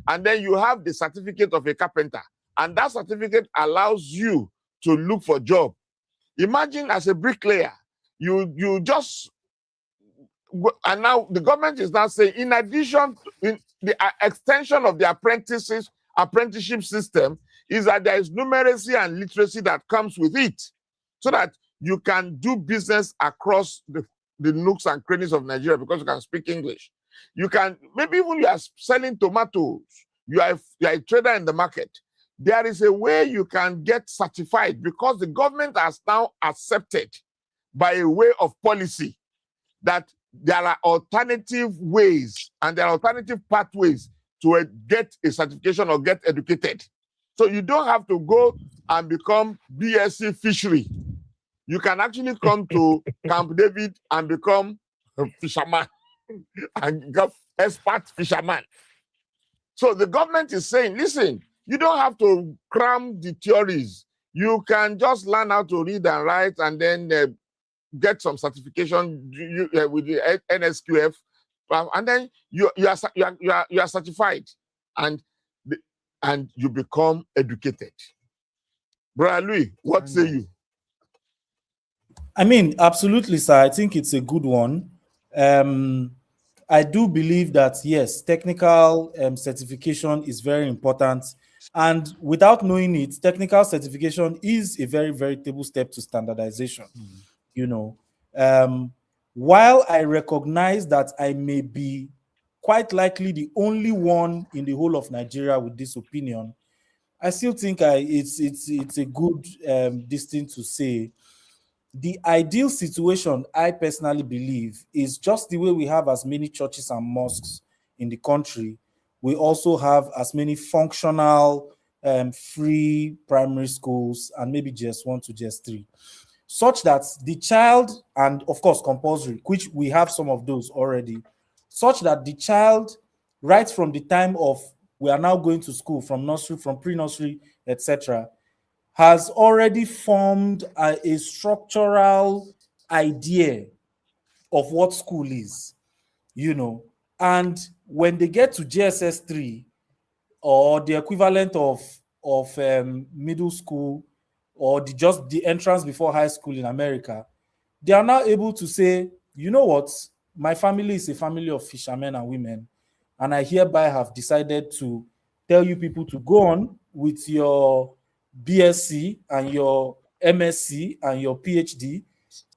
and then you have the certificate of a carpenter, and that certificate allows you to look for a job. Imagine as a bricklayer, you just, and now the government is now saying, in addition, in the extension of the apprenticeship system is that there is numeracy and literacy that comes with it, so that you can do business across the nooks and crannies of Nigeria because you can speak English. You can, maybe even you are selling tomatoes, you are a trader in the market. There is a way you can get certified because the government has now accepted by a way of policy that there are alternative ways and there are alternative pathways to get a certification or get educated. So you don't have to go and become BSc fishery. You can actually come to Camp David and become a fisherman and become expert fisherman. So the government is saying, listen, you don't have to cram the theories. You can just learn how to read and write and then get some certification with the NSQF, and then you are certified and you become educated. Brother Louis, what say you? I mean, absolutely, sir. I think it's a good one. I do believe that, yes, technical certification is very important. And without knowing it, technical certification is a very, very table step to standardization. You know, while I recognize that I may be quite likely the only one in the whole of Nigeria with this opinion, I still think it's a good distinct to say. The ideal situation, I personally believe, is just the way we have as many churches and mosques in the country. We also have as many functional free primary schools and maybe GS1 to GS3, such that the child, and of course compulsory, which we have some of those already, such that the child, right from the time of we are now going to school, from nursery, from pre-nursery, etc., has already formed a structural idea of what school is, you know. And when they get to GSS 3 or the equivalent of middle school or just the entrance before high school in America, they are now able to say, you know what, my family is a family of fishermen and women, and I hereby have decided to tell you people to go on with your BSc and your MSc and your PhD.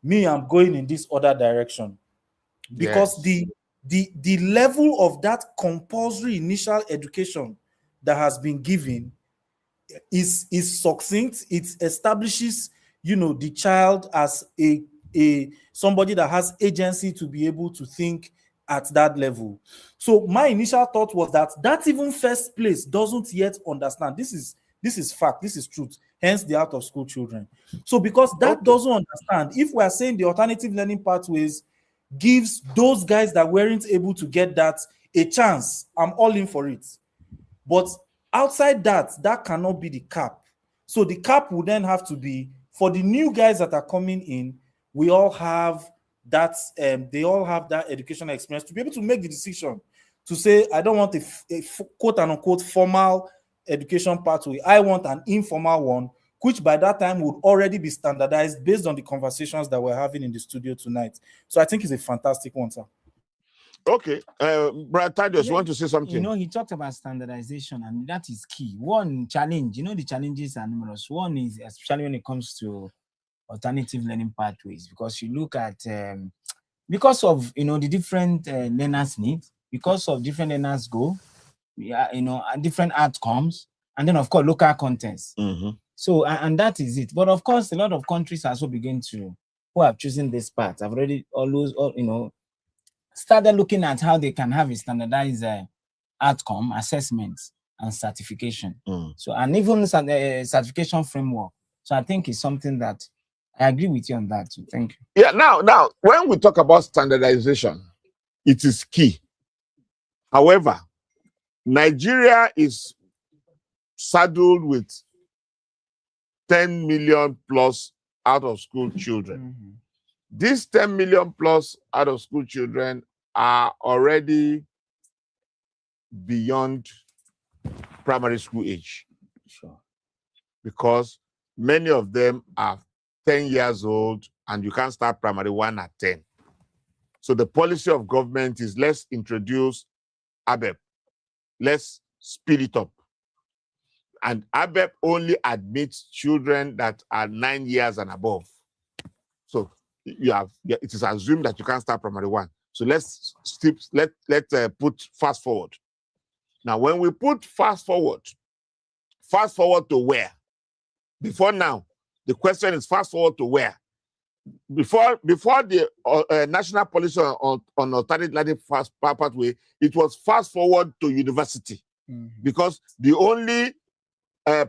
Me, I'm going in this other direction. Because Yes. the level of that compulsory initial education that has been given is succinct. It establishes, you know, the child as a somebody that has agency to be able to think at that level. So my initial thought was that even first place doesn't yet understand. This is fact, this is truth, hence the out of school children. So because that doesn't understand, if we are saying the alternative learning pathways gives those guys that weren't able to get that a chance, I'm all in for it. But outside that cannot be the cap. So the cap would then have to be for the new guys that are coming in. We all have that, they all have that educational experience to be able to make the decision to say, I don't want a quote and unquote formal education pathway. I want an informal one, which by that time would already be standardized based on the conversations that we're having in the studio tonight. So I think it's a fantastic one, sir. Okay, Brad Thaddeus, you want to say something? You know, he talked about standardization, and that is key. One challenge, you know, the challenges are numerous. One is, especially when it comes to alternative learning pathways, because you look at, because of, you know, the different learners' needs, because of different learners' goal, you know, and different outcomes, and then, of course, local contents. So, and that is it. But of course, a lot of countries also begin to, who have chosen this path, have already always, started looking at how they can have a standardized outcome assessments and certification. So, and even certification framework. So I think it's something that I agree with you on that too. Thank you. Yeah, now, when we talk about standardization, it is key. However, Nigeria is saddled with 10 million plus out of school children. These 10 million plus out of school children are already beyond primary school age. Sure. Because many of them are 10 years old and you can't start primary 1 at 10. So the policy of government is let's introduce ABEP. Let's speed it up. And ABEP only admits children that are 9 years and above. So it is assumed that you can't start primary 1. So let's put fast forward. Now, when we put fast forward to where? Before now, the question is fast forward to where? Before the national policy on alternative learning pathway, it was fast forward to university, because the only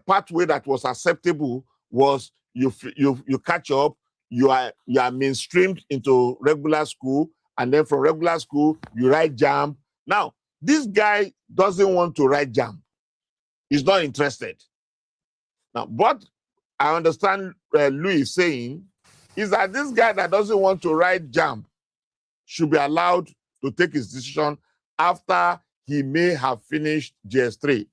pathway that was acceptable was you catch up, you are mainstreamed into regular school, and then from regular school you write JAMB. Now this guy doesn't want to write JAMB; he's not interested. Now, what I understand Louis is saying is that this guy that doesn't want to write JAMB should be allowed to take his decision after he may have finished GS3.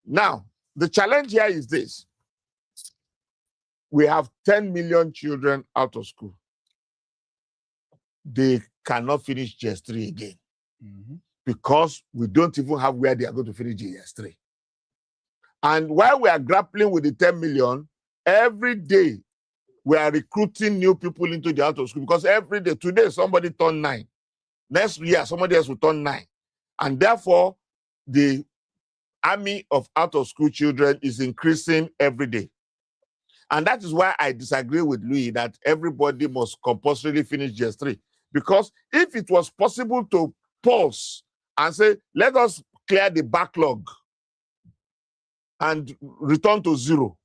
Now, the challenge here is this. We have 10 million children out of school. They cannot finish GS3 again because we don't even have where they are going to finish GS3. And while we are grappling with the 10 million, every day we are recruiting new people into the out of school, because every day, today somebody turned 9. Next year, somebody else will turn 9. And therefore, the army of out of school children is increasing every day. And that is why I disagree with Louis that everybody must compulsorily finish GS3. Because if it was possible to pause and say, let us clear the backlog and return to 0,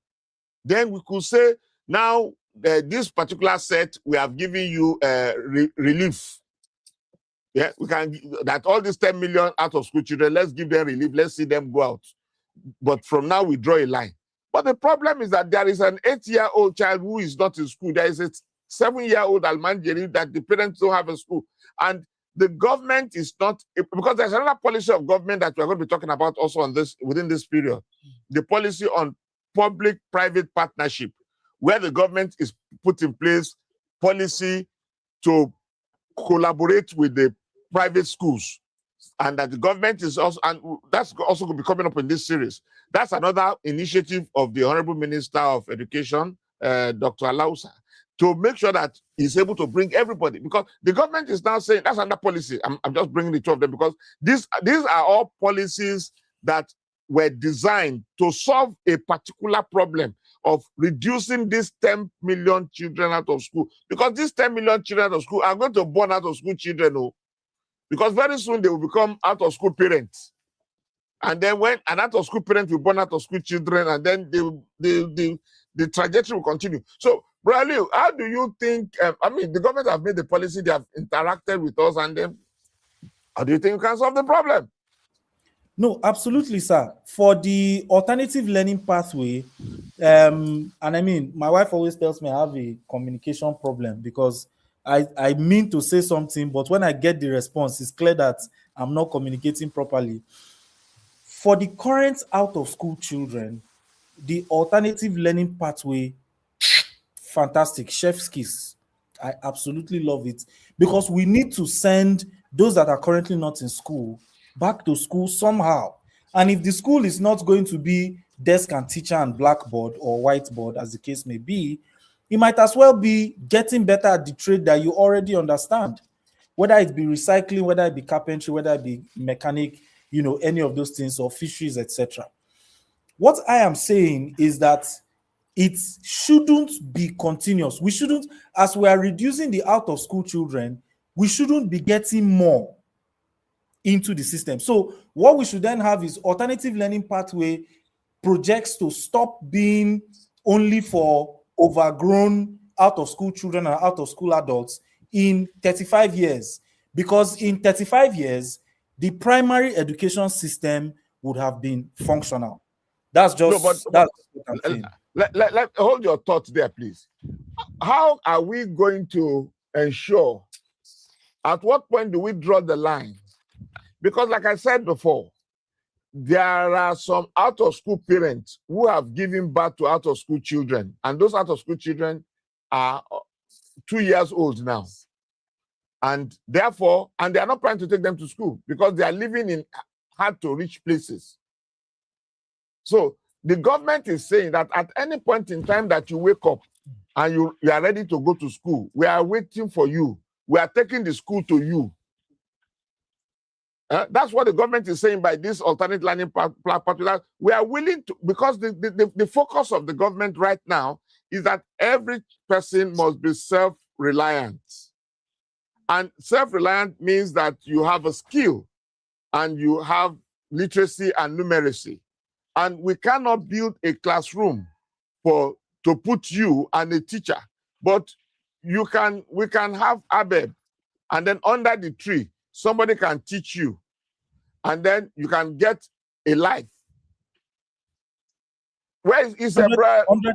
then we could say, now this particular set, we have given you relief. Yeah, we can, that all these 10 million out of school children, let's give them relief, let's see them go out. But from now, we draw a line. But the problem is that there is an 8-year-old child who is not in school. There is a 7-year-old Almanjeri that the parents don't have a school. And the government is not, because there's another policy of government that we're going to be talking about also on this, within this period. The policy on public-private partnership, where the government is put in place policy to collaborate with the private schools, and that the government is also, and that's also going to be coming up in this series. That's another initiative of the Honorable Minister of Education, Dr. Alausa, to make sure that he's able to bring everybody, because the government is now saying that's another policy. I'm just bringing the two of them because these are all policies that were designed to solve a particular problem of reducing these 10 million children out of school. Because these 10 million children out of school are going to born out of school children, because very soon they will become out of school parents. And then when an out of school parent will born out of school children, and then the trajectory will continue. So, Bradley, how do you think, I mean, the government have made the policy, they have interacted with us, and then how do you think we can solve the problem? No, absolutely, sir. For the alternative learning pathway, and I mean, my wife always tells me I have a communication problem because I mean to say something, but when I get the response, it's clear that I'm not communicating properly. For the current out-of-school children, the alternative learning pathway, fantastic, chef's kiss. I absolutely love it, because we need to send those that are currently not in school back to school somehow. And if the school is not going to be desk and teacher and blackboard or whiteboard, as the case may be, it might as well be getting better at the trade that you already understand, whether it be recycling, whether it be carpentry, whether it be mechanic, any of those things, or fisheries, etc. What I am saying is that it shouldn't be continuous. We shouldn't, as we are reducing the out of school children, we shouldn't be getting more into the system. So what we should then have is alternative learning pathway projects to stop being only for overgrown out of school children and out of school adults in 35 years. Because in 35 years, the primary education system would have been functional. That's just that's what I'm saying. Hold your thoughts there, please. How are we going to ensure? At what point do we draw the line? Because like I said before, there are some out-of-school parents who have given birth to out-of-school children, and those out-of-school children are 2 years old now. And therefore, and they are not planning to take them to school because they are living in hard-to-reach places. So the government is saying that at any point in time that you wake up and you are ready to go to school, we are waiting for you. We are taking the school to you. That's what the government is saying by this alternate learning pathway. We are willing to, because the focus of the government right now is that every person must be self-reliant. And self-reliant means that you have a skill and you have literacy and numeracy. And we cannot build a classroom to put you and a teacher, but we can have ABEB, and then under the tree, somebody can teach you, and then you can get a life. Where is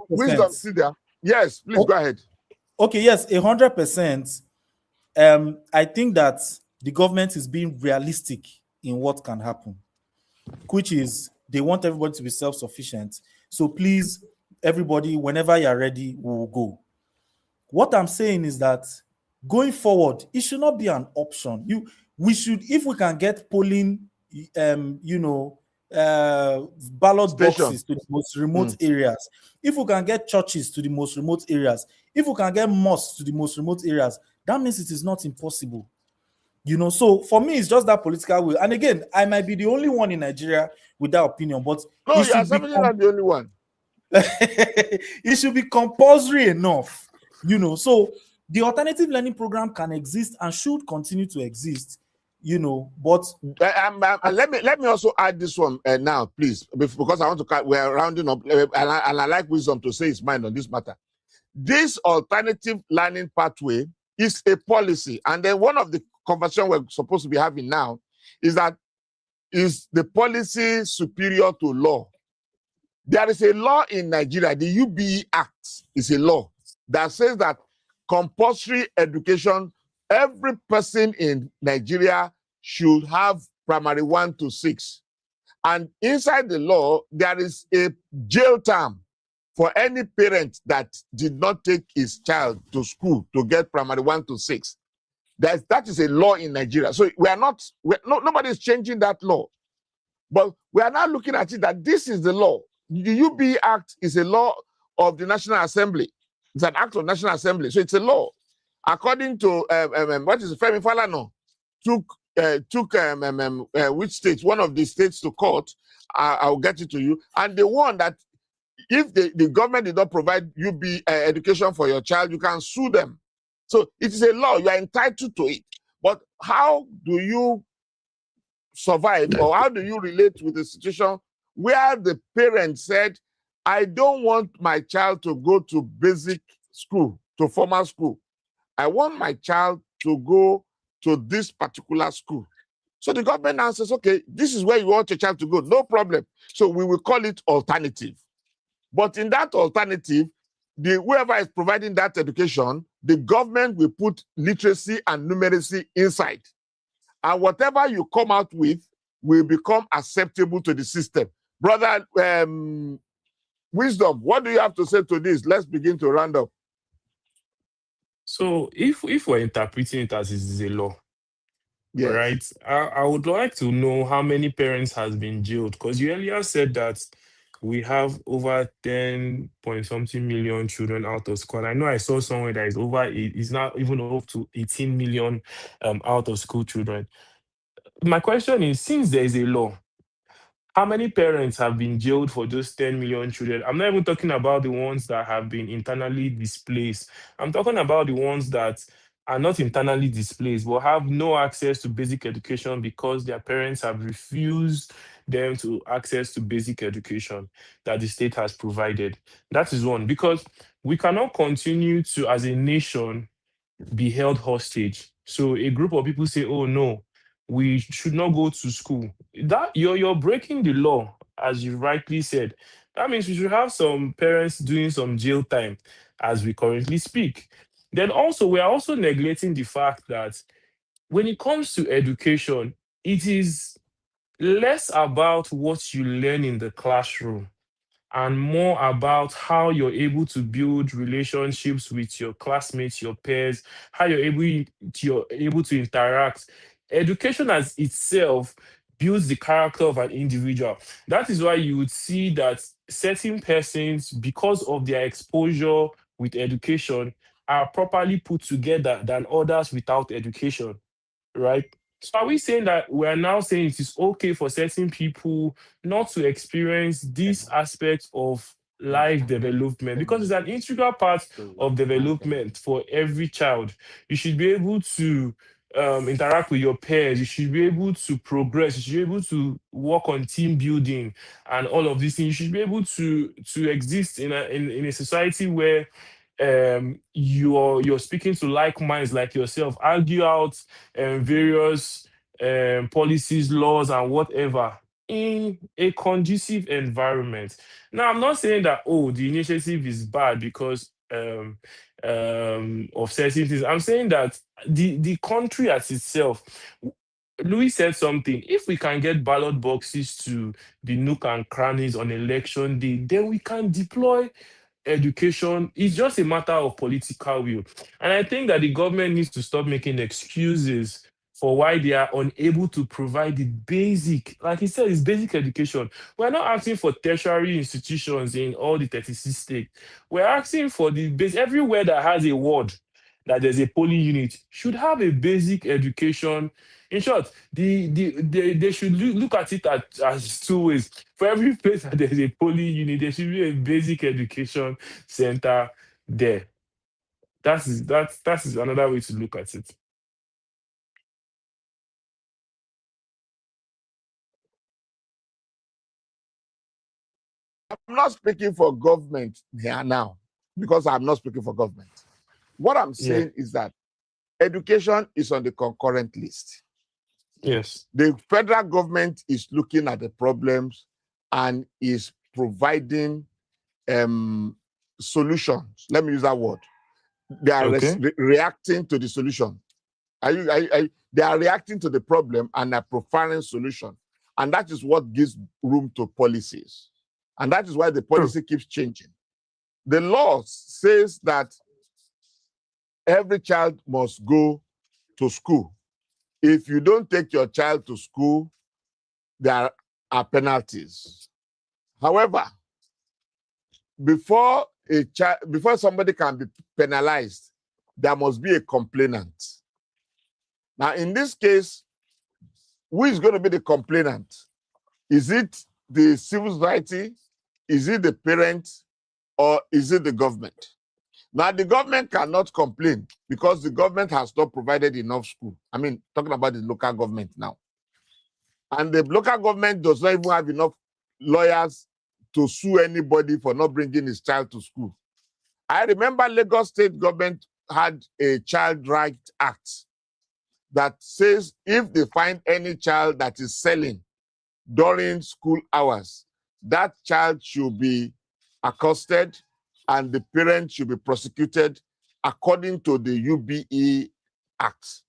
wisdom still there? Yes, please go ahead. Okay, yes, 100%. I think that the government is being realistic in what can happen, which is they want everybody to be self-sufficient. So please, everybody, whenever you're ready, we'll go. What I'm saying is that going forward, it should not be an option. We should, if we can get polling, ballot boxes to the most remote areas, if we can get churches to the most remote areas, if we can get mosques to the most remote areas, that means it is not impossible. So for me, it's just that political will. And again, I might be the only one in Nigeria with that opinion, but no, you're certainly not the only one. It should be compulsory enough, So the alternative learning program can exist and should continue to exist, But let me also add this one now, please, because I want to. We're rounding up, and I like wisdom to say his mind on this matter. This alternative learning pathway is a policy, and then one of the conversation we're supposed to be having now is that is the policy superior to law? There is a law in Nigeria, the UBE Act is a law that says that compulsory education, every person in Nigeria should have primary 1 to 6. And inside the law, there is a jail term for any parent that did not take his child to school to get primary 1 to 6. That is a law in Nigeria. So nobody is changing that law. But we are now looking at it that this is the law. The UBE Act is a law of the National Assembly. It's an act of National Assembly. So it's a law. According to what is Femi Falana took which states, one of the states to court. I'll get it to you. And the one that if the government did not provide UBE education for your child, you can sue them. So it is a law. You are entitled to it. But how do you survive, or how do you relate with a situation where the parent said, I don't want my child to go to basic school, to formal school. I want my child to go to this particular school. So the government now says, okay, this is where you want your child to go, no problem. So we will call it alternative. But in that alternative, whoever is providing that education, the government will put literacy and numeracy inside. And whatever you come out with will become acceptable to the system. Brother Wisdom, what do you have to say to this? Let's begin to round up. So if we're interpreting it as it is a law, yes, right, I would like to know how many parents has been jailed, because you earlier said that we have over 10 point something million children out of school. I know I saw somewhere that is now even up to 18 million out of school children. My question is, since there is a law, How many parents have been jailed for those 10 million children? I'm not even talking about the ones that have been internally displaced. I'm talking about the ones that are not internally displaced but have no access to basic education because their parents have refused them to access to basic education that the state has provided. That is one, because we cannot continue to, as a nation, be held hostage. So a group of people say, "Oh no, we should not go to school." That you're breaking the law, as you rightly said. That means we should have some parents doing some jail time as we currently speak. Then also we are also neglecting the fact that when it comes to education, it is less about what you learn in the classroom and more about how you're able to build relationships with your classmates, your peers, how you're able to interact. Education as itself builds the character of an individual. That is why you would see that certain persons, because of their exposure with education, are properly put together than others without education, right? So are we saying that we are now saying it is okay for certain people not to experience this aspect of life development because it's an integral part of development for every child? You should be able to interact with your peers. You should be able to progress. You should be able to work on team building and all of these things. You should be able to exist in a society where you're speaking to like minds like yourself, argue out various policies, laws, and whatever in a conducive environment. Now, I'm not saying that, oh, the initiative is bad because of certain things. I'm saying that the country as itself, Louis said something. If we can get ballot boxes to the nook and crannies on election day, then we can deploy education. It's just a matter of political will. And I think that the government needs to stop making excuses for why they are unable to provide the basic, like he said, it's basic education. We're not asking for tertiary institutions in all the 36 states. We're asking for the base. Everywhere that has a ward, that there's a polling unit, should have a basic education. In short, they should look at it as two ways. For every place that there's a polling unit, there should be a basic education center there. That is another way to look at it. I'm not speaking for government here now because I'm not speaking for government. What I'm Yeah. saying is that education is on the concurrent list. Yes. The federal government is looking at the problems and is providing solutions. Let me use that word. They are Okay. reacting to the solution. They are reacting to the problem and are providing solution. And that is what gives room to policies. And that is why the policy keeps changing. The law says that every child must go to school. If you don't take your child to school, there are penalties. However, before somebody can be penalized, there must be a complainant. Now, in this case, who is going to be the complainant? Is it the civil society? Is it the parents? Or is it the government? Now, the government cannot complain because the government has not provided enough school. I mean, talking about the local government now. And the local government does not even have enough lawyers to sue anybody for not bringing his child to school. I remember Lagos State government had a Child Rights Act that says if they find any child that is selling during school hours, that child should be accosted and the parent should be prosecuted according to the UBE Act.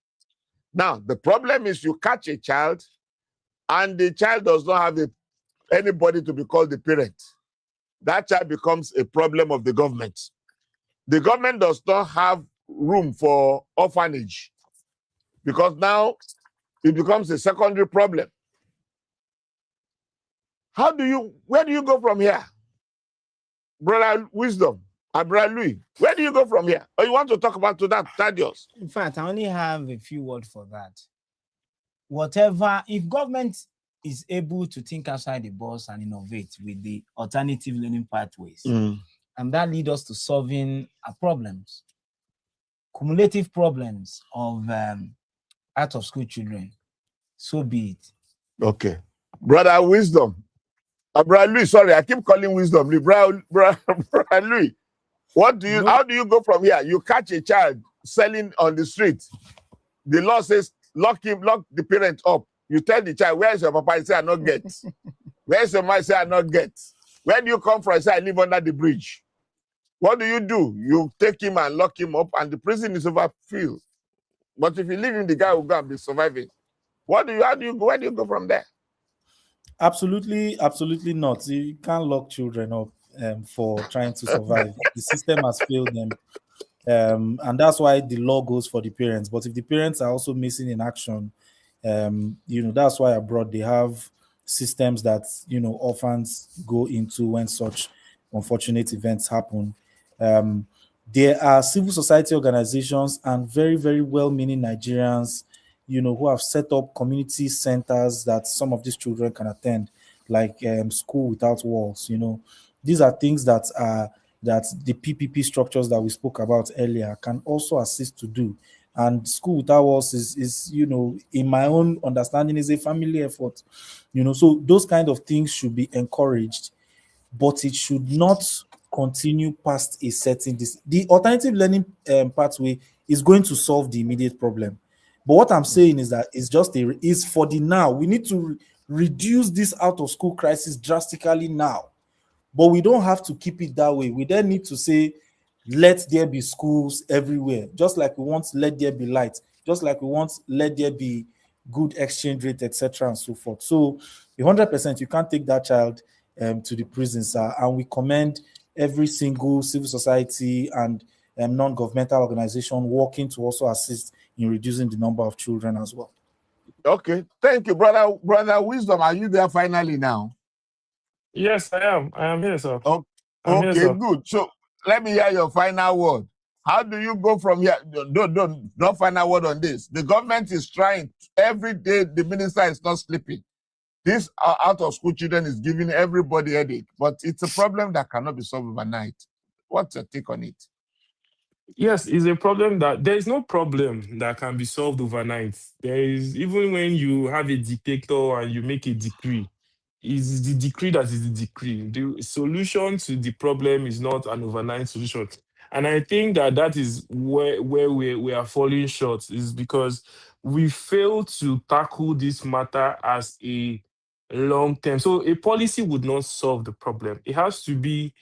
Now, the problem is you catch a child and the child does not have anybody to be called the parent. That child becomes a problem of the government. The government does not have room for orphanage because now it becomes a secondary problem. Where do you go from here? Brother Wisdom and Brother Louis, where do you go from here? Or you want to talk about to that, Thaddeus? In fact, I only have a few words for that. Whatever, if government is able to think outside the box and innovate with the alternative learning pathways. And that leads us to solving our problems, cumulative problems of out-of-school children. So be it. Okay. Brother Wisdom. Brother Louis, sorry, I keep calling Wisdom. Brother Louis, how do you go from here? You catch a child selling on the street. The law says lock the parent up. You tell the child, where is your papa? He say, I not get. Where is your mother? Say, I not get. Where do you come from? He say, I live under the bridge. What do? You take him and lock him up, and the prison is overfilled. But if you leave him, the guy will go and be surviving. Where do you go from there? Absolutely not. You can't lock children up for trying to survive. The system has failed them. And that's why the law goes for the parents. But if the parents are also missing in action, that's why abroad they have systems that orphans go into when such unfortunate events happen. There are civil society organizations and very, very well-meaning Nigerians, who have set up community centers that some of these children can attend, like School Without Walls. These are things that the PPP structures that we spoke about earlier can also assist to do. And School Without Walls is in my own understanding, is a family effort. So those kind of things should be encouraged, but it should not continue past a certain distance. The alternative learning pathway is going to solve the immediate problem. But what I'm saying is that it's for the now. We need to reduce this out of school crisis drastically now. But we don't have to keep it that way. We then need to say, let there be schools everywhere, just like we want let there be light, just like we want let there be good exchange rate, etc. and so forth. So 100%, you can't take that child to the prisons. And we commend every single civil society and non-governmental organization working to also assist in reducing the number of children as well. Okay, thank you, brother Wisdom. Are you there finally now? Yes, I am. I am here, sir. Okay, here, good. So let me hear your final word. How do you go from here? Don't final word on this. The government is trying every day. The minister is not sleeping. This out of school children is giving everybody headache, but it's a problem that cannot be solved overnight. What's your take on it? Yes, it's a problem that there is no problem that can be solved overnight. There is, even when you have a dictator and you make a decree, it's the decree that is the decree. The solution to the problem is not an overnight solution. And I think that is where we are falling short, is because we fail to tackle this matter as a long term. So a policy would not solve the problem. It has to be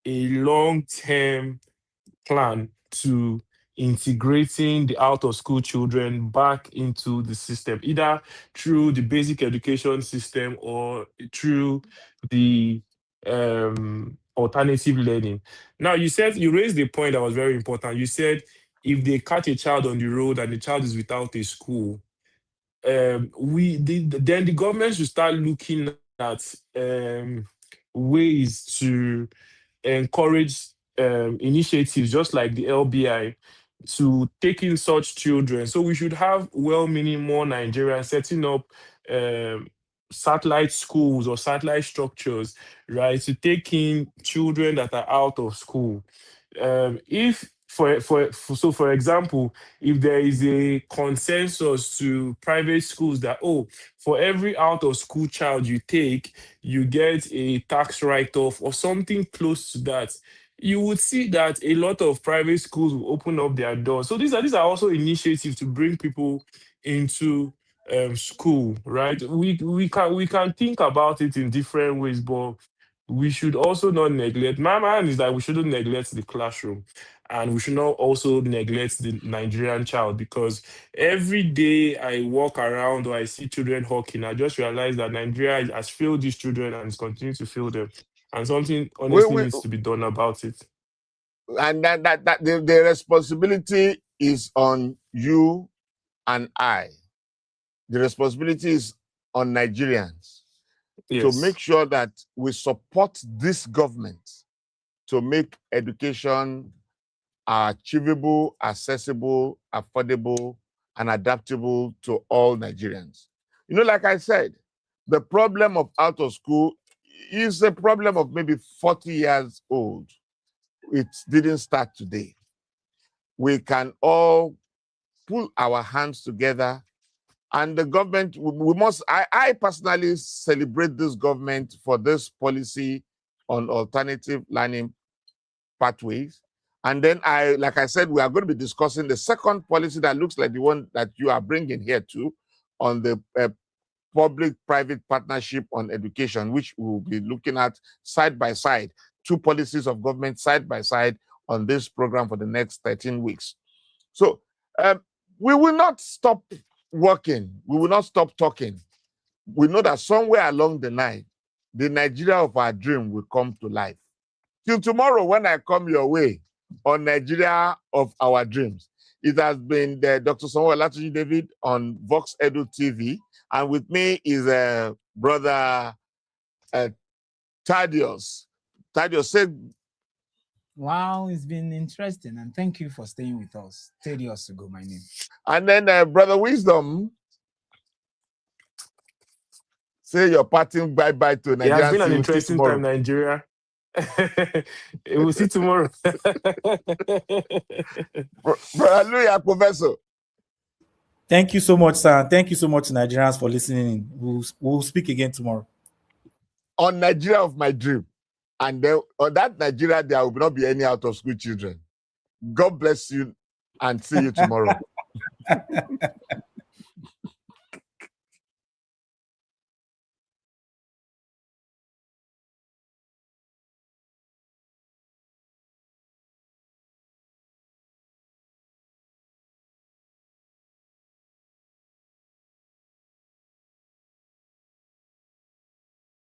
a long-term plan to integrating the out of school children back into the system, either through the basic education system or through the alternative learning. Now, you raised a point that was very important. You said if they catch a child on the road and the child is without a school, then the government should start looking at ways to encourage initiatives just like the LBI to take in such children. So we should have well-meaning more Nigerians setting up satellite schools or satellite structures, right, to take in children that are out of school. If for example, if there is a consensus to private schools that, for every out of school child you take, you get a tax write-off or something close to that, you would see that a lot of private schools will open up their doors. So these are also initiatives to bring people into school, right? We can think about it in different ways, but we should also not neglect. My mind is that we shouldn't neglect the classroom, and we should not also neglect the Nigerian child, because every day I walk around or I see children hawking, I just realize that Nigeria has failed these children and is continuing to fail them, and something honestly needs to be done about it. And that the responsibility is on you and I. The responsibility is on Nigerians. Yes. To make sure that we support this government to make education achievable, accessible, affordable, and adaptable to all Nigerians. Like I said, the problem of out of school is a problem of maybe 40 years old. It didn't start today. We can all pull our hands together, and the government, we must, I personally celebrate this government for this policy on alternative learning pathways. And then like I said, we are going to be discussing the second policy that looks like the one that you are bringing here too, on the public-private partnership on education, which we will be looking at side by side, two policies of government side by side on this program for the next 13 weeks. So we will not stop working. We will not stop talking. We know that somewhere along the line, the Nigeria of our dream will come to life. Till tomorrow, when I come your way on Nigeria of our dreams, it has been Dr. Samuel Olatuji David on Vox Edu TV, and with me is brother Thaddeus. Thaddeus, say. Wow, it's been interesting, and thank you for staying with us. Thaddeus to go, my name. And then brother Wisdom, say your parting bye-bye to Nigeria. It has been an interesting time, Nigeria. We'll see tomorrow. Hallelujah, Professor. Thank you so much, sir. Thank you so much, Nigerians, for listening. We'll speak again tomorrow. On Nigeria of my dream. And then on that Nigeria, there will not be any out-of-school children. God bless you and see you tomorrow.